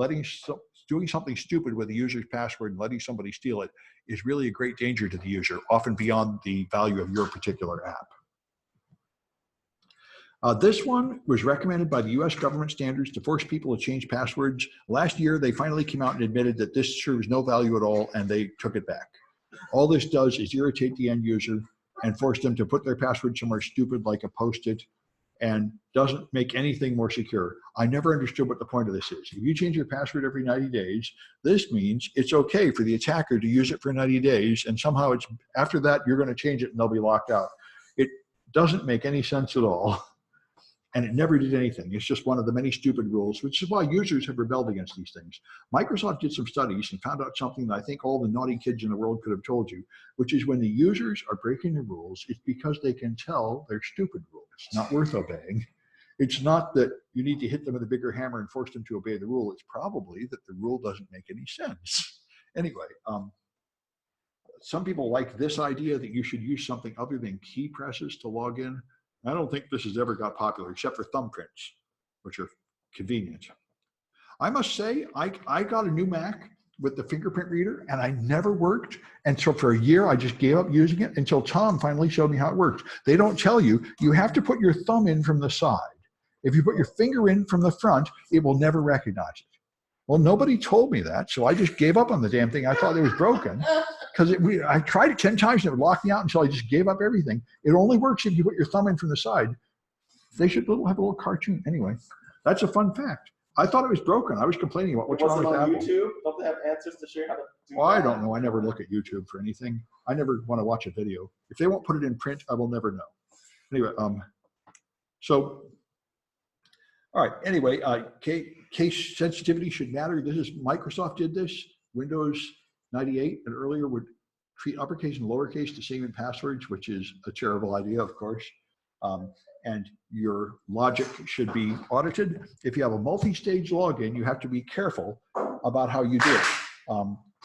doing something stupid with the user's password and letting somebody steal it is really a great danger to the user, often beyond the value of your particular app. This one was recommended by the US government standards to force people to change passwords. Last year, they finally came out and admitted that this serves no value at all, and they took it back. All this does is irritate the end user and force them to put their password somewhere stupid like a Post-it, and doesn't make anything more secure. I never understood what the point of this is. If you change your password every 90 days, this means it's okay for the attacker to use it for 90 days, and somehow it's after that, you're going to change it and they'll be locked out. It doesn't make any sense at all. And it never did anything. It's just one of the many stupid rules, which is why users have rebelled against these things. Microsoft did some studies and found out something that I think all the naughty kids in the world could have told you, which is when the users are breaking the rules, it's because they can tell they're stupid rules, not worth obeying. It's not that you need to hit them with a bigger hammer and force them to obey the rule. It's probably that the rule doesn't make any sense. Anyway, some people like this idea that you should use something other than key presses to log in. I don't think this has ever got popular, except for thumbprints, which are convenient. I must say, I got a new Mac with the fingerprint reader, and I never worked. And so for a year, I just gave up using it until Tom finally showed me how it worked. They don't tell you, you have to put your thumb in from the side. If you put your finger in from the front, it will never recognize it. Well, nobody told me that, so I just gave up on the damn thing. I thought it was broken, because I tried it 10 times and it would lock me out until I just gave up everything. It only works if you put your thumb in from the side. They should have a little cartoon. Anyway, that's a fun fact. I thought it was broken. I was complaining about what's wrong with Apple. YouTube? Don't they have answers to share how to do Well, I don't know. I never look at YouTube for anything. I never want to watch a video. If they won't put it in print, I will never know. Anyway, all right, anyway, case sensitivity should matter. This is, Microsoft did this. Windows 98 and earlier would treat uppercase and lowercase the same in passwords, which is a terrible idea, of course. And your logic should be audited. If you have a multi-stage login, you have to be careful about how you do it.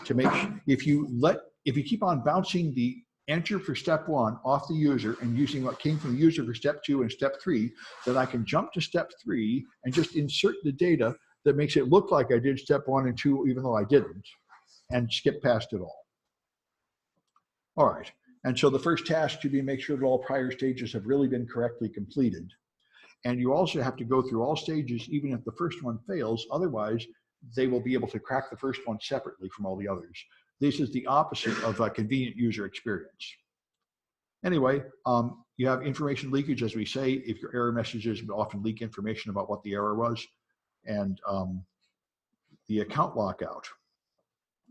To make, if you keep on bouncing the enter for step 1 off the user and using what came from the user for step 2 and step 3, then I can jump to step 3 and just insert the data that makes it look like I did step 1 and 2, even though I didn't, and skip past it all. All right, and so the first task should be to make sure that all prior stages have really been correctly completed. And you also have to go through all stages, even if the first one fails. Otherwise, they will be able to crack the first one separately from all the others. This is the opposite of a convenient user experience. Anyway, you have information leakage, as we say. If your error messages often leak information about what the error was. And the account lockout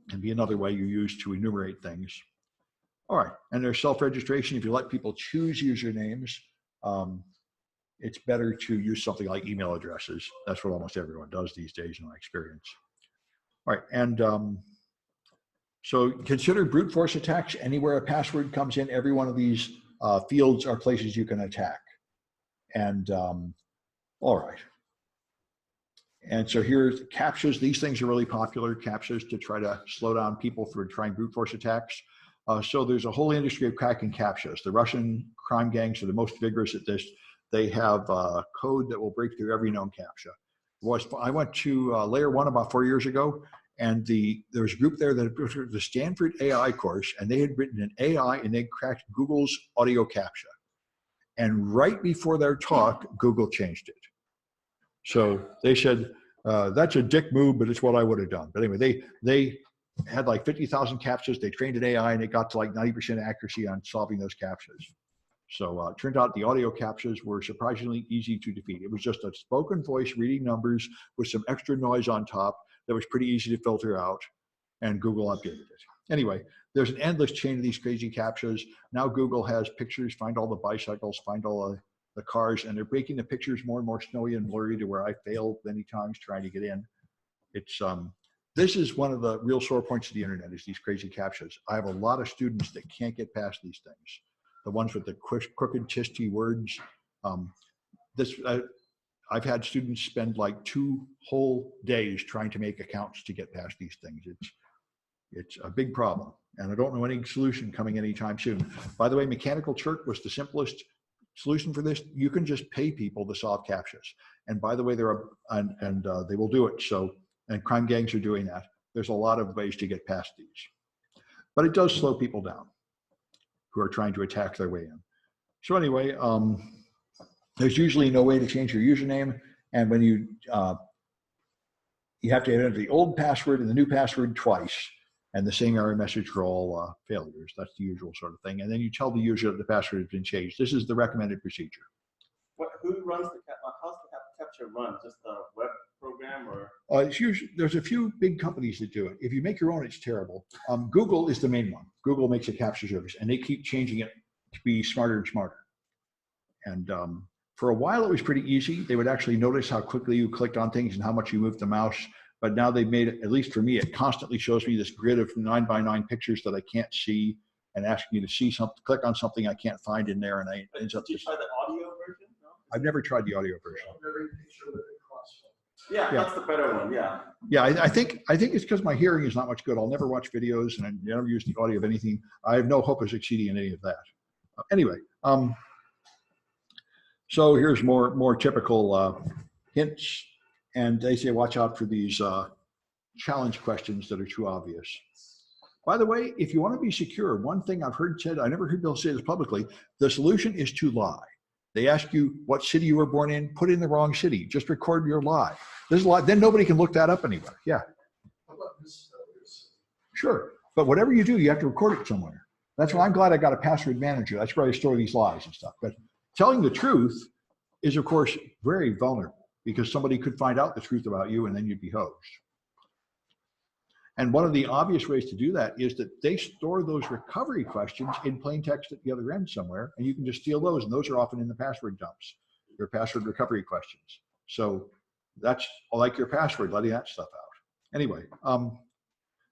can be another way you use to enumerate things. All right, and there's self-registration. If you let people choose usernames, it's better to use something like email addresses. That's what almost everyone does these days in my experience. All right, and So consider brute force attacks. Anywhere a password comes in, every one of these fields are places you can attack. And all right. And so here's CAPTCHAs. These things are really popular, CAPTCHAs, to try to slow down people for trying brute force attacks. So there's a whole industry of cracking CAPTCHAs. The Russian crime gangs are the most vigorous at this. They have code that will break through every known CAPTCHA. I went to Layer 1 about 4 years ago, and there was a group there that had the Stanford AI course, and they had written an AI and they cracked Google's audio CAPTCHA. And right before their talk, Google changed it. So they said, that's a dick move, but it's what I would have done. But anyway, they had like 50,000 CAPTCHAs. They trained an AI and it got to like 90% accuracy on solving those CAPTCHAs. So it turned out the audio CAPTCHAs were surprisingly easy to defeat. It was just a spoken voice reading numbers with some extra noise on top that was pretty easy to filter out, and Google updated it. Anyway, there's an endless chain of these crazy CAPTCHAs. Now Google has pictures, find all the bicycles, find all the cars, and they're breaking the pictures more and more snowy and blurry to where I failed many times trying to get in. It's this is one of the real sore points of the internet, is these crazy CAPTCHAs. I have a lot of students that can't get past these things. The ones with the crooked tisty words. I've had students spend like 2 whole days trying to make accounts to get past these things. It's a big problem, and I don't know any solution coming anytime soon. By the way, Mechanical Turk was the simplest solution for this. You can just pay people to solve CAPTCHAs, and by the way, they will do it. So, and crime gangs are doing that. There's a lot of ways to get past these, but it does slow people down who are trying to attack their way in. So anyway, there's usually no way to change your username, and when you have to enter the old password and the new password twice, and the same error message for all failures. That's the usual sort of thing. And then you tell the user that the password has been changed. This is the recommended procedure. Who runs how's the CAPTCHA run? Just a web program, or? It's usually, there's a few big companies that do it. If you make your own, it's terrible. Google is the main one. Google makes a CAPTCHA service, and they keep changing it to be smarter and smarter. And for a while, it was pretty easy. They would actually notice how quickly you clicked on things and how much you moved the mouse. But now they've made it, at least for me, it constantly shows me this grid of 9x9 pictures that I can't see, and asking me to see something, click on something I can't find in there, and I ends up. Did you try the audio version? No? I've never tried the audio version. Yeah, that's the better one. Yeah. Yeah, I think it's because my hearing is not much good. I'll never watch videos, and I never use the audio of anything. I have no hope of succeeding in any of that. Anyway, so here's more typical hints. And they say, watch out for these challenge questions that are too obvious. By the way, if you want to be secure, one thing I've heard said, I never heard people say this publicly, the solution is to lie. They ask you what city you were born in, put in the wrong city, just record your lie. There's a lot, then nobody can look that up anywhere. Yeah. How about misspellers? Sure, but whatever you do, you have to record it somewhere. That's why I'm glad I got a password manager. That's where I store these lies and stuff. But telling the truth is, of course, very vulnerable, because somebody could find out the truth about you and then you'd be hosed. And one of the obvious ways to do that is that they store those recovery questions in plain text at the other end somewhere, and you can just steal those, and those are often in the password dumps, your password recovery questions. So that's like your password, letting that stuff out. Anyway,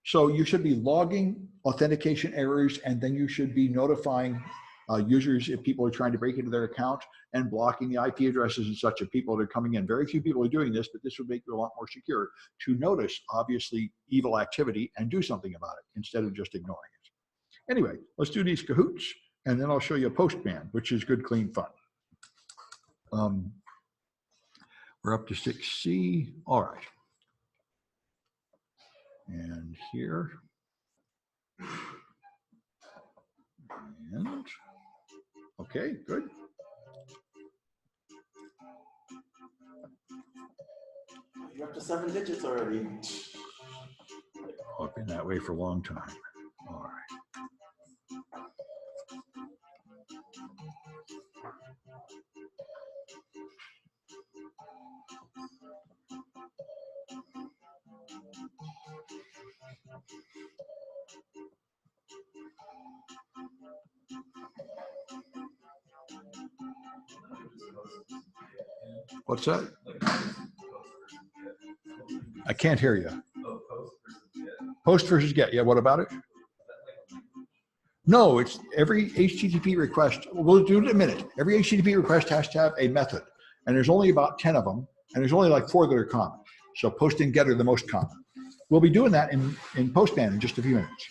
so you should be logging authentication errors, and then you should be notifying users if people are trying to break into their account, and blocking the IP addresses and such of people that are coming in. Very few people are doing this, but this would make you a lot more secure to notice obviously evil activity and do something about it instead of just ignoring it. Anyway, let's do these Kahoots, and then I'll show you a Postman, which is good, clean fun. We're up to 6C. All right. And here. And okay, good. You're up to 7 digits already. I've been that way for a long time. All right. What's that? I can't hear you. Post versus get. Yeah, what about it? No, it's every HTTP request. We'll do it in a minute. Every HTTP request has to have a method, and there's only about 10 of them, and there's only like 4 that are common. So post and get are the most common. We'll be doing that in Postman in just a few minutes.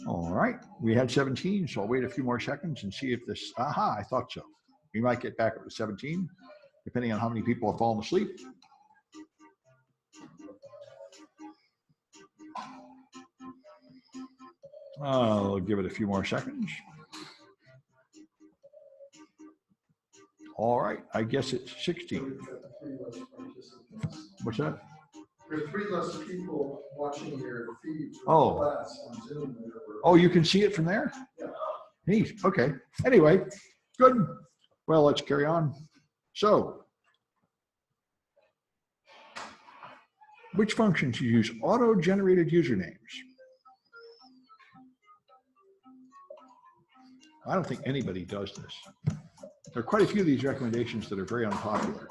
All right, we had 17, so I'll wait a few more seconds and see if this, aha, I thought so. We might get back up to 17, depending on how many people have fallen asleep. I'll give it a few more seconds. All right, I guess it's 16. What's that? There are 3 less people watching your feed from Oh. class on Zoom. Oh, you can see it from there? Yeah. Neat, okay. Anyway, good. Well, let's carry on. So, which functions use auto-generated usernames? I don't think anybody does this. There are quite a few of these recommendations that are very unpopular.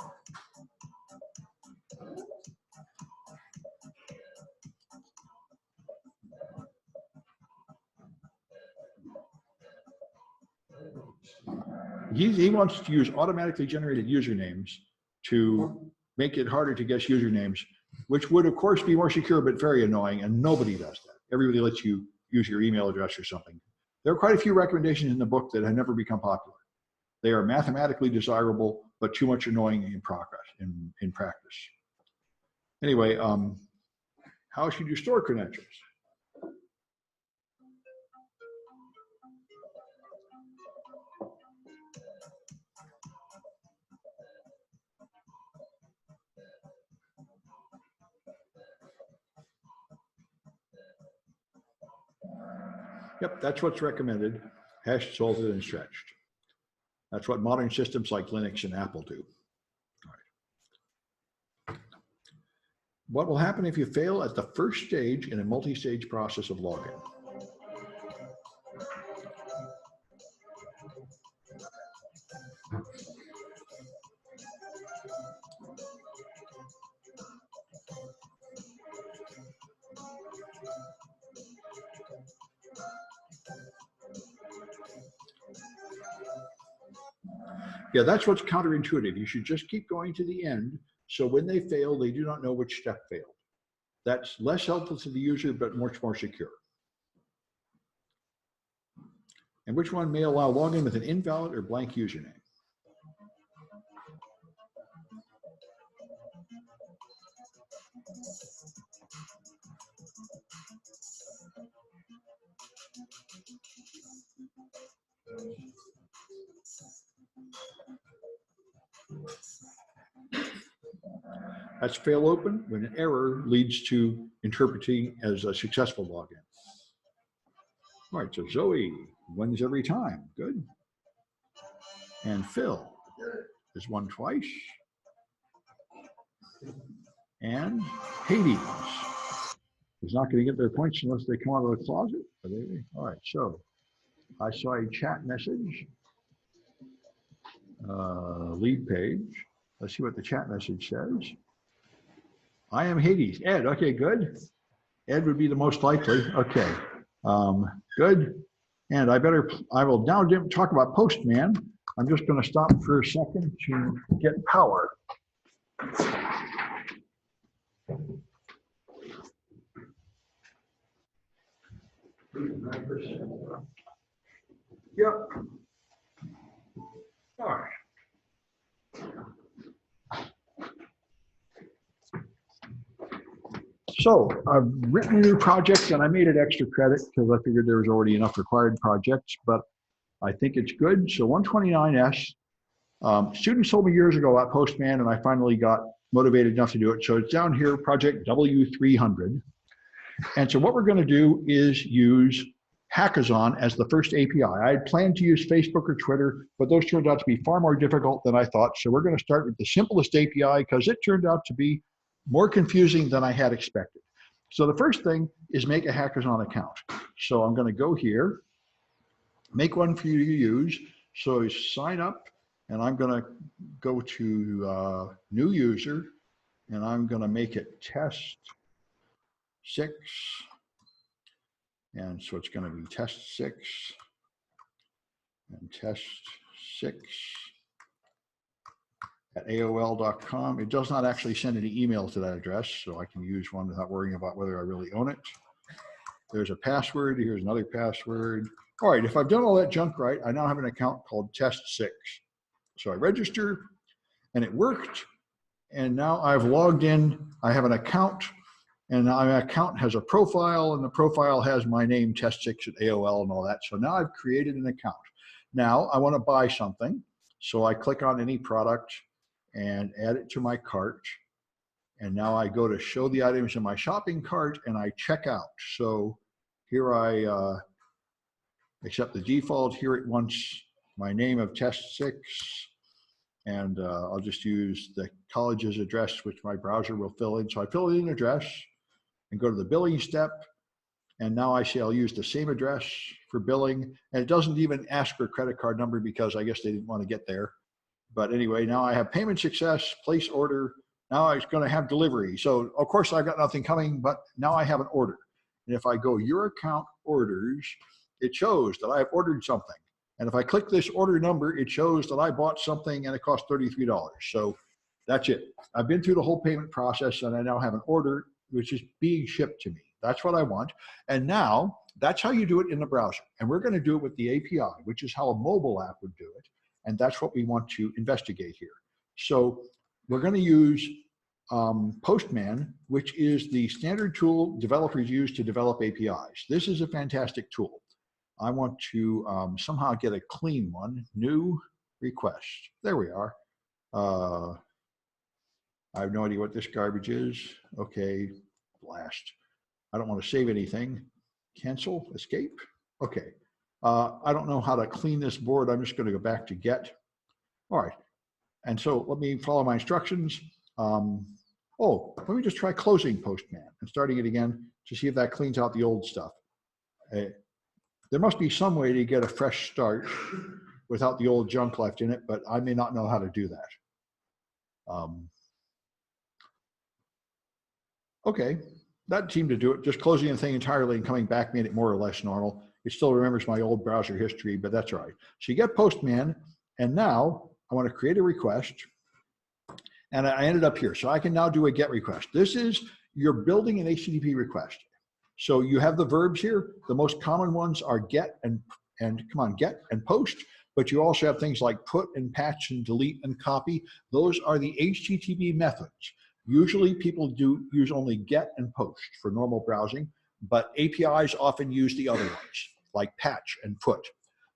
He wants to use automatically generated usernames to make it harder to guess usernames, which would of course be more secure, but very annoying, and nobody does that. Everybody lets you use your email address or something. There are quite a few recommendations in the book that have never become popular. They are mathematically desirable, but too much annoying in practice. Anyway, how should you store credentials? Yep, that's what's recommended, hashed, salted, and stretched. That's what modern systems like Linux and Apple do. All right. What will happen if you fail at the first stage in a multi-stage process of login? Yeah, that's what's counterintuitive. You should just keep going to the end. So when they fail, they do not know which step failed. That's less helpful to the user, but much more secure. And which one may allow login with an invalid or blank username? That's fail open when an error leads to interpreting as a successful login. All right, so Zoe wins every time. Good. And Phil has won twice. And Hades is not going to get their points unless they come out of the closet. All right, so I saw a chat message, lead page. Let's see what the chat message says. I am Hades. Ed, okay, good. Ed would be the most likely. Okay, good. And I will now talk about Postman. I'm just going to stop for a second to get power. Yep. All right. So I've written a new project and I made it extra credit because I figured there was already enough required projects, but I think it's good. So 129S, students told me years ago about Postman and I finally got motivated enough to do it. So it's down here, project W300. And so what we're going to do is use Hackathon as the first API. I had planned to use Facebook or Twitter, but those turned out to be far more difficult than I thought. So we're going to start with the simplest API because it turned out to be more confusing than I had expected. So the first thing is make a Hackathon account. So I'm going to go here, make one for you to use. So sign up And I'm going to go to new user, and I'm going to make it test 6. And so it's going to be test 6 and test 6 at AOL.com. It does not actually send any email to that address, so I can use one without worrying about whether I really own it. There's a password. Here's another password. All right, if I've done all that junk right, I now have an account called test 6. So I register, and it worked. And now I've logged in. I have an account, and my account has a profile, and the profile has my name, test6 at AOL and all that. So now I've created an account. Now I want to buy something. So I click on any product and add it to my cart. And now I go to show the items in my shopping cart, and I check out. So here I accept the default. Here it wants my name of test 6. And I'll just use the college's address, which my browser will fill in. So I fill in an address and go to the billing step. And now I say I'll use the same address for billing. And it doesn't even ask for a credit card number because I guess they didn't want to get there. But anyway, now I have payment success, place order. Now it's going to have delivery. So of course I've got nothing coming, but now I have an order. And if I go your account orders, it shows that I've ordered something. And if I click this order number, it shows that I bought something and it cost $33. So that's it. I've been through the whole payment process, and I now have an order which is being shipped to me. That's what I want. And now that's how you do it in the browser. And we're going to do it with the API, which is how a mobile app would do it. And that's what we want to investigate here. So we're going to use Postman, which is the standard tool developers use to develop APIs. This is a fantastic tool. I want to somehow get a clean one. New request. There we are. I have no idea what this garbage is. Okay, blast. I don't want to save anything. Cancel, escape. Okay. I don't know how to clean this board. I'm just going to go back to get. All right. And so let me follow my instructions. Let me just try closing Postman and starting it again to see if that cleans out the old stuff. There must be some way to get a fresh start without the old junk left in it, but I may not know how to do that. Okay, that seemed to do it. Just closing the thing entirely and coming back made it more or less normal. It still remembers my old browser history, but that's all right. So you get Postman, and now I want to create a request, and I ended up here. So I can now do a GET request. This is, you're building an HTTP request. So you have the verbs here. The most common ones are get and get and post, but you also have things like put and patch and delete and copy. Those are the HTTP methods. Usually people do use only get and post for normal browsing, but APIs often use the other ones like patch and put.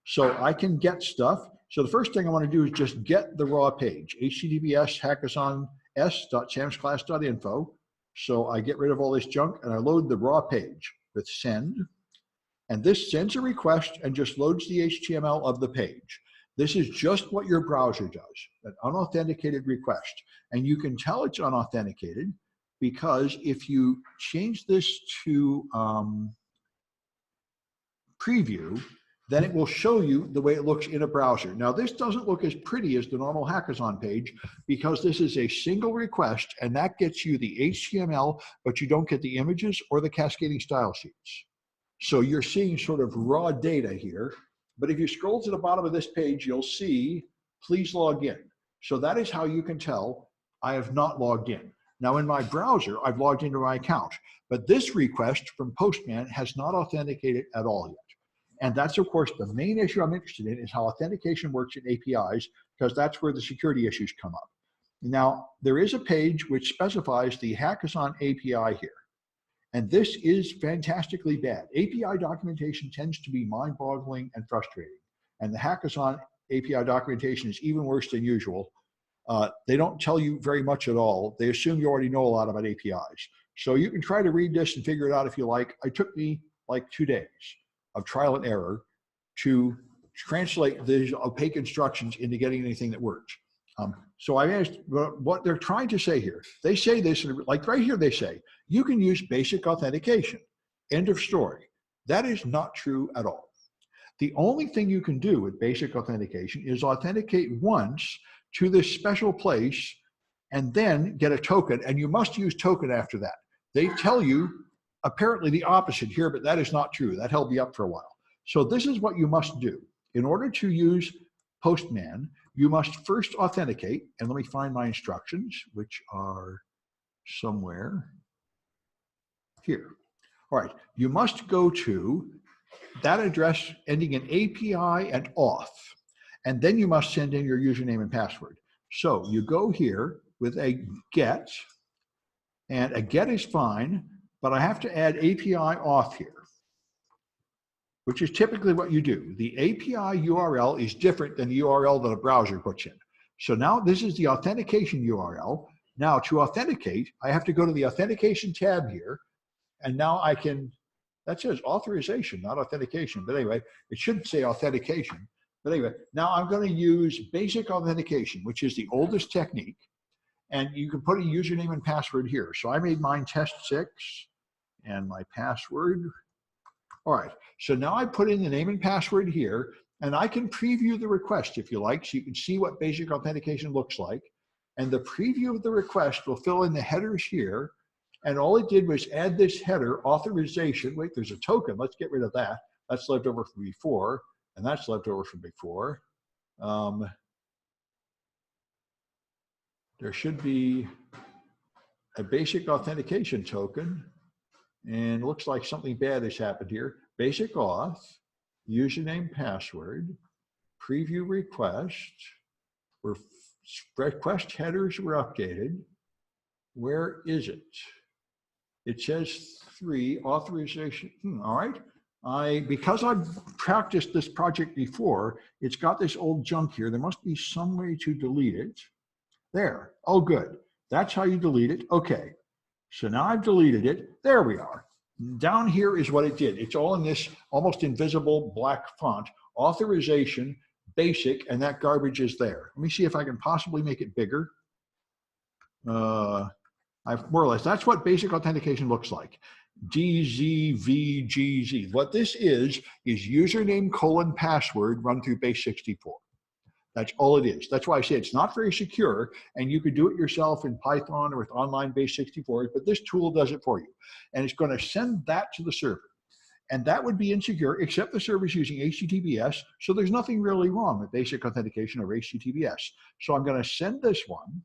So I can get stuff. So the first thing I want to do is just get the raw page, https hackathons.s.samsclass.info. So I get rid of all this junk and I load the raw page with send. And this sends a request and just loads the HTML of the page. This is just what your browser does, an unauthenticated request. And you can tell it's unauthenticated because if you change this to preview, then it will show you the way it looks in a browser. Now, this doesn't look as pretty as the normal Hackathon page because this is a single request and that gets you the HTML, but you don't get the images or the cascading style sheets. So you're seeing sort of raw data here. But if you scroll to the bottom of this page, you'll see, please log in. So that is how you can tell I have not logged in. Now in my browser, I've logged into my account, but this request from Postman has not authenticated at all yet. And that's, of course, the main issue I'm interested in is how authentication works in APIs, because that's where the security issues come up. Now, there is a page which specifies the Hackathon API here. And this is fantastically bad. API documentation tends to be mind-boggling and frustrating. And the Hackathon API documentation is even worse than usual. They don't tell you very much at all. They assume you already know a lot about APIs. So you can try to read this and figure it out if you like. It took me like 2 days of trial and error to translate these opaque instructions into getting anything that works. So I asked what they're trying to say here. They say this, like right here, they say, you can use basic authentication. End of story. That is not true at all. The only thing you can do with basic authentication is authenticate once to this special place and then get a token, and you must use token after that. They tell you apparently the opposite here, but that is not true. That held me up for a while. So this is what you must do. In order to use Postman, you must first authenticate, and let me find my instructions, which are somewhere here. All right, you must go to that address ending in API and auth, and then you must send in your username and password. So you go here with a get, and a get is fine, but I have to add API auth here, which is typically what you do. The API URL is different than the URL that a browser puts in. So now this is the authentication URL. Now to authenticate, I have to go to the authentication tab here, and now I can, that says authorization, not authentication. But anyway, it should say authentication. But anyway, now I'm going to use basic authentication, which is the oldest technique. And you can put a username and password here. So I made mine test6 and my password. All right, so now I put in the name and password here, and I can preview the request if you like, so you can see what basic authentication looks like. And the preview of the request will fill in the headers here. And all it did was add this header, authorization. Wait, there's a token. Let's get rid of that. That's left over from before, and that's left over from before. There should be a basic authentication token, and it looks like something bad has happened here. Basic auth, username, password, preview request, request headers were updated. Where is it? It says 3, authorization. All right. Because I've practiced this project before, it's got this old junk here. There must be some way to delete it. There. Oh, good. That's how you delete it. Okay. So now I've deleted it. There we are. Down here is what it did. It's all in this almost invisible black font. Authorization, basic, and that garbage is there. Let me see if I can possibly make it bigger. I've more or less, that's what basic authentication looks like. DZVGZ. What this is username : password run through base64. That's all it is. That's why I say it's not very secure, and you could do it yourself in Python or with online base64, but this tool does it for you. And it's going to send that to the server. And that would be insecure, except the server is using HTTPS, so there's nothing really wrong with basic authentication or HTTPS. So I'm going to send this one.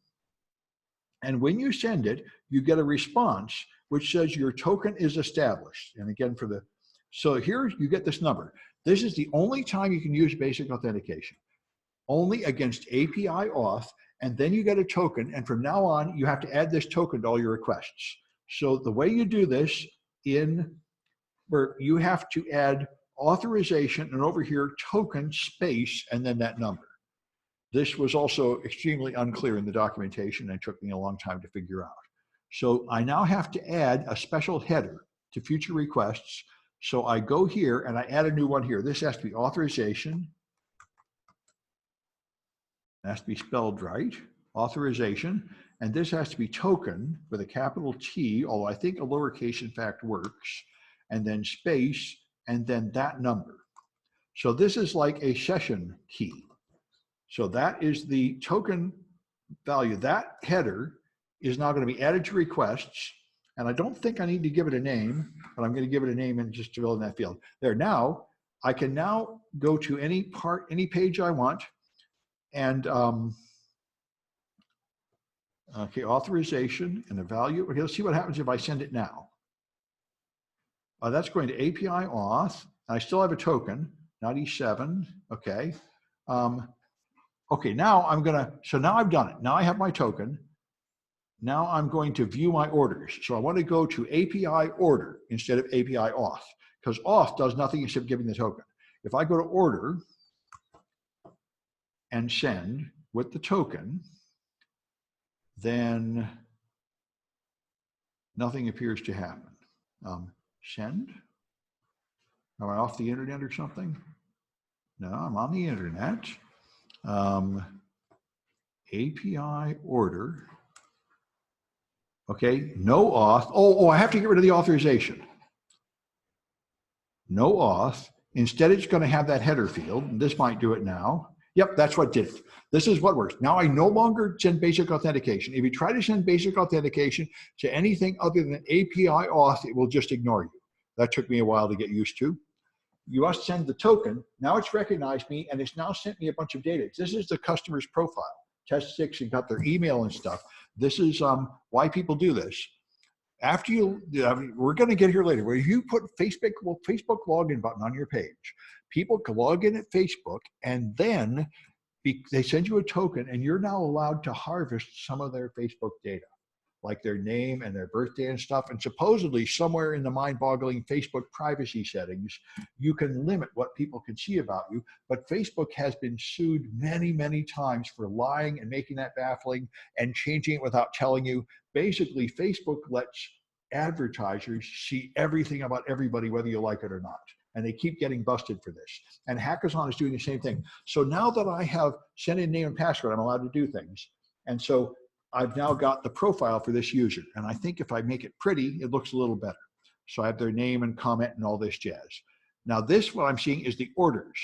And when you send it, you get a response which says your token is established. And again, so here you get this number. This is the only time you can use basic authentication, only against API auth, and then you get a token. And from now on, you have to add this token to all your requests. So the way you do this where you have to add authorization and over here token space and then that number. This was also extremely unclear in the documentation and took me a long time to figure out. So I now have to add a special header to future requests. So I go here and I add a new one here. This has to be authorization. It has to be spelled right, authorization. And this has to be token with a capital T, although I think a lowercase in fact works, and then space, and then that number. So this is like a session key. So that is the token value. That header is now going to be added to requests. And I don't think I need to give it a name, but I'm going to give it a name and just fill in that field. There, now I can now go to any page I want. And okay, authorization and the value. Okay, let's see what happens if I send it now. That's going to API auth. I still have a token, 97. Okay. Okay, now I'm gonna, so now I've done it. Now I have my token. Now I'm going to view my orders. So I want to go to API order instead of API auth, because auth does nothing except giving the token. If I go to order and send with the token, then nothing appears to happen. Send? Am I off the internet or something? No, I'm on the internet. API order. Okay, no auth. Oh, I have to get rid of the authorization. No auth Instead, it's going to have that header field. And this might do it now. Yep, that's what did it. This is what works. Now I no longer send basic authentication. If you try to send basic authentication to anything other than API auth, it will just ignore you. That took me a while to get used to. You must send the token. Now it's recognized me and it's now sent me a bunch of data. This is the customer's profile. Test 6 and got their email and stuff. This is why people do this. After you, we're going to get here later, where you put Facebook login button on your page, people can log in at Facebook and then they send you a token and you're now allowed to harvest some of their Facebook data, like their name and their birthday and stuff. And supposedly somewhere in the mind-boggling Facebook privacy settings, you can limit what people can see about you. But Facebook has been sued many, many times for lying and making that baffling and changing it without telling you. Basically, Facebook lets advertisers see everything about everybody, whether you like it or not. And they keep getting busted for this. And Hackathon is doing the same thing. So now that I have sent in name and password, I'm allowed to do things. And so I've now got the profile for this user. And I think if I make it pretty, it looks a little better. So I have their name and comment and all this jazz. Now this, what I'm seeing is the orders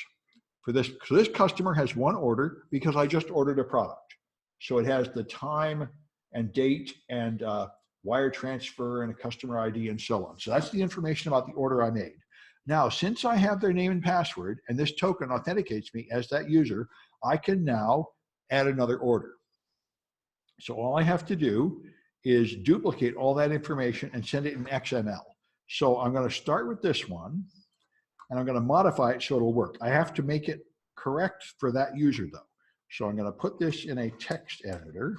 for this. So this customer has one order because I just ordered a product. So it has the time and date and wire transfer and a customer ID and so on. So that's the information about the order I made. Now, since I have their name and password and this token authenticates me as that user, I can now add another order. So all I have to do is duplicate all that information and send it in XML. So I'm going to start with this one and I'm going to modify it so it'll work. I have to make it correct for that user though. So I'm going to put this in a text editor.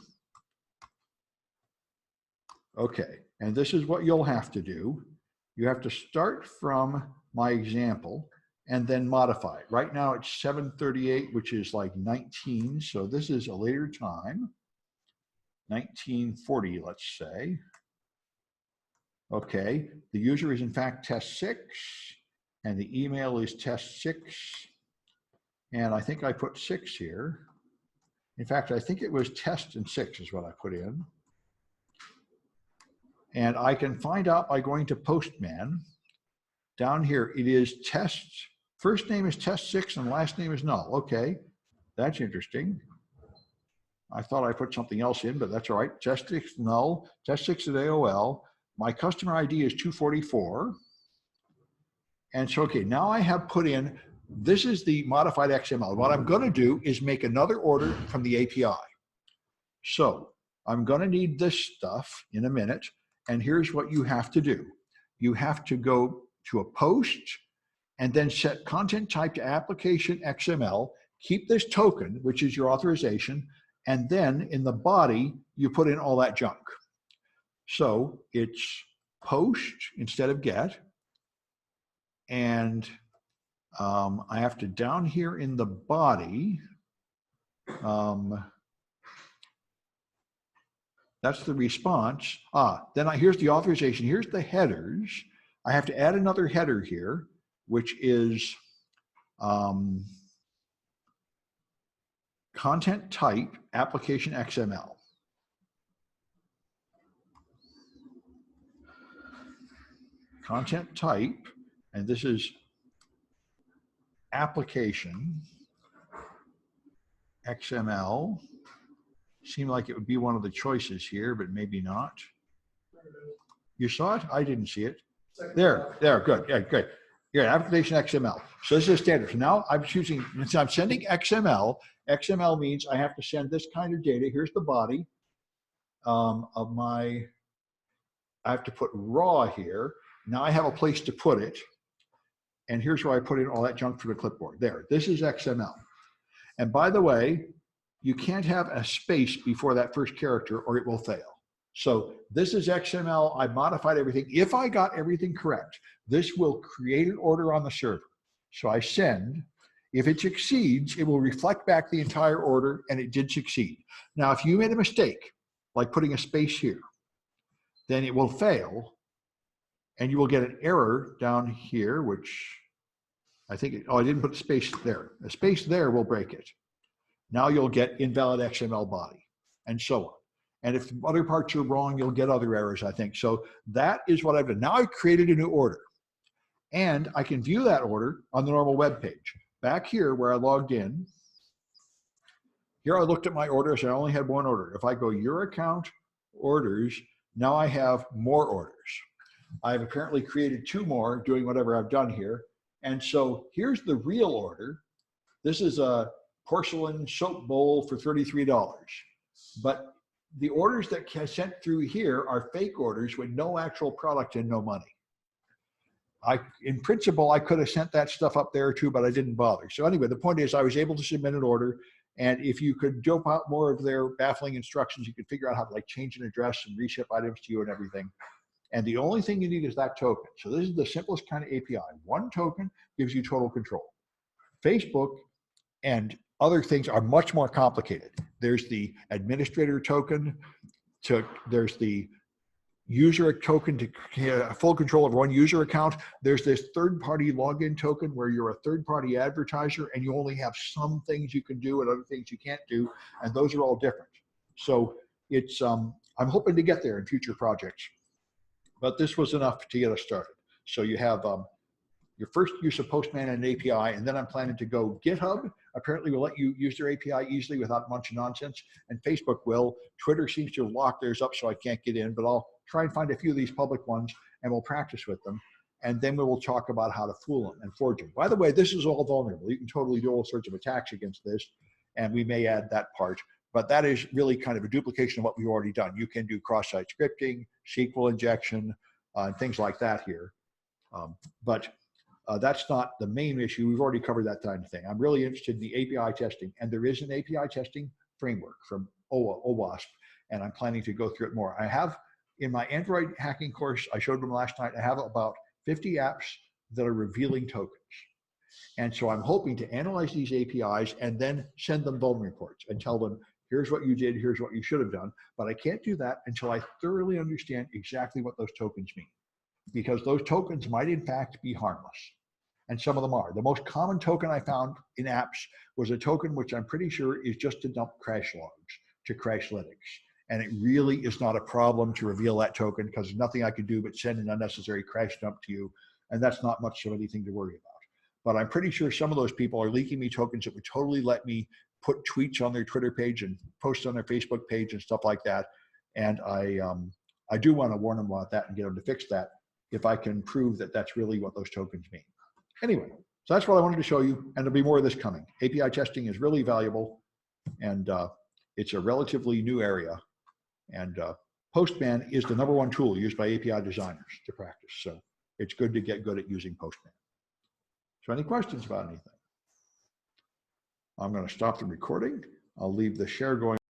Okay, and this is what you'll have to do. You have to start from my example and then modify it. Right now it's 7:38, which is like 19. So this is a later time, 1940, let's say. Okay, the user is in fact test 6 and the email is test 6. And I think I put 6 here. In fact, I think it was test and 6 is what I put in. And I can find out by going to Postman. Down here, it is test. First name is test 6 and last name is null. Okay, that's interesting. I thought I put something else in, but that's all right. Test 6 null, test 6 at AOL. My customer ID is 244. And so, okay, now I have put in, this is the modified XML. What I'm going to do is make another order from the API. So I'm going to need this stuff in a minute. And here's what you have to do. You have to go to a post and then set content type to application XML, keep this token, which is your authorization, and then in the body, you put in all that junk. So it's post instead of get. And I have to down here in the body, that's the response. Then here's the authorization. Here's the headers. I have to add another header here, which is content type application XML. Content type, and this is application XML. Seemed like it would be one of the choices here, but maybe not. You saw it? I didn't see it. There, good, yeah, good. Yeah, application XML. So this is standard. So now I'm choosing, since I'm sending XML, XML means I have to send this kind of data. Here's the body of my, I have to put raw here. Now I have a place to put it. And here's where I put in all that junk for the clipboard. There, this is XML. And by the way, you can't have a space before that first character or it will fail. So this is XML. I modified everything. If I got everything correct, this will create an order on the server. So I send. If it succeeds, it will reflect back the entire order and it did succeed. Now, if you made a mistake, like putting a space here, then it will fail and you will get an error down here, which I think, I didn't put a space there. A space there will break it. Now you'll get invalid XML body and so on. And if other parts are wrong, you'll get other errors, I think. So that is what I've done. Now I've created a new order. And I can view that order on the normal web page. Back here where I logged in, here I looked at my orders. I only had one order. If I go your account orders, now I have more orders. I've apparently created 2 more doing whatever I've done here. And so here's the real order. This is a porcelain soap bowl for $33. But the orders that get sent through here are fake orders with no actual product and no money. In principle, I could have sent that stuff up there too, but I didn't bother. So anyway, the point is I was able to submit an order, and if you could dope out more of their baffling instructions, you could figure out how to like change an address and reship items to you and everything. And the only thing you need is that token. So this is the simplest kind of API. One token gives you total control. Facebook and other things are much more complicated. There's the administrator token, there's the user token to get full control of one user account. There's this third-party login token where you're a third-party advertiser and you only have some things you can do and other things you can't do, and those are all different. So it's I'm hoping to get there in future projects, but this was enough to get us started. So you have your first use of Postman and an API, and then I'm planning to go GitHub. Apparently will let you use their API easily without a bunch of nonsense, and Facebook will. Twitter seems to lock theirs up so I can't get in, but I'll try and find a few of these public ones and we'll practice with them. And then we will talk about how to fool them and forge them. By the way, this is all vulnerable. You can totally do all sorts of attacks against this, and we may add that part, but that is really kind of a duplication of what we've already done. You can do cross-site scripting, SQL injection, and things like that here. But that's not the main issue. We've already covered that kind of thing. I'm really interested in the API testing, and there is an API testing framework from OWASP, and I'm planning to go through it more. I have in my Android hacking course, I showed them last night, I have about 50 apps that are revealing tokens. And so I'm hoping to analyze these APIs and then send them Bowne reports and tell them, here's what you did, here's what you should have done. But I can't do that until I thoroughly understand exactly what those tokens mean, because those tokens might in fact be harmless. And some of them are. The most common token I found in apps was a token which I'm pretty sure is just to dump crash logs to Crashlytics. And it really is not a problem to reveal that token because there's nothing I could do but send an unnecessary crash dump to you. And that's not much of anything to worry about. But I'm pretty sure some of those people are leaking me tokens that would totally let me put tweets on their Twitter page and post on their Facebook page and stuff like that. And I do want to warn them about that and get them to fix that if I can prove that that's really what those tokens mean. Anyway, so that's what I wanted to show you, and there'll be more of this coming. API testing is really valuable, and it's a relatively new area. And Postman is the #1 tool used by API designers to practice. So it's good to get good at using Postman. So any questions about anything? I'm going to stop the recording. I'll leave the share going.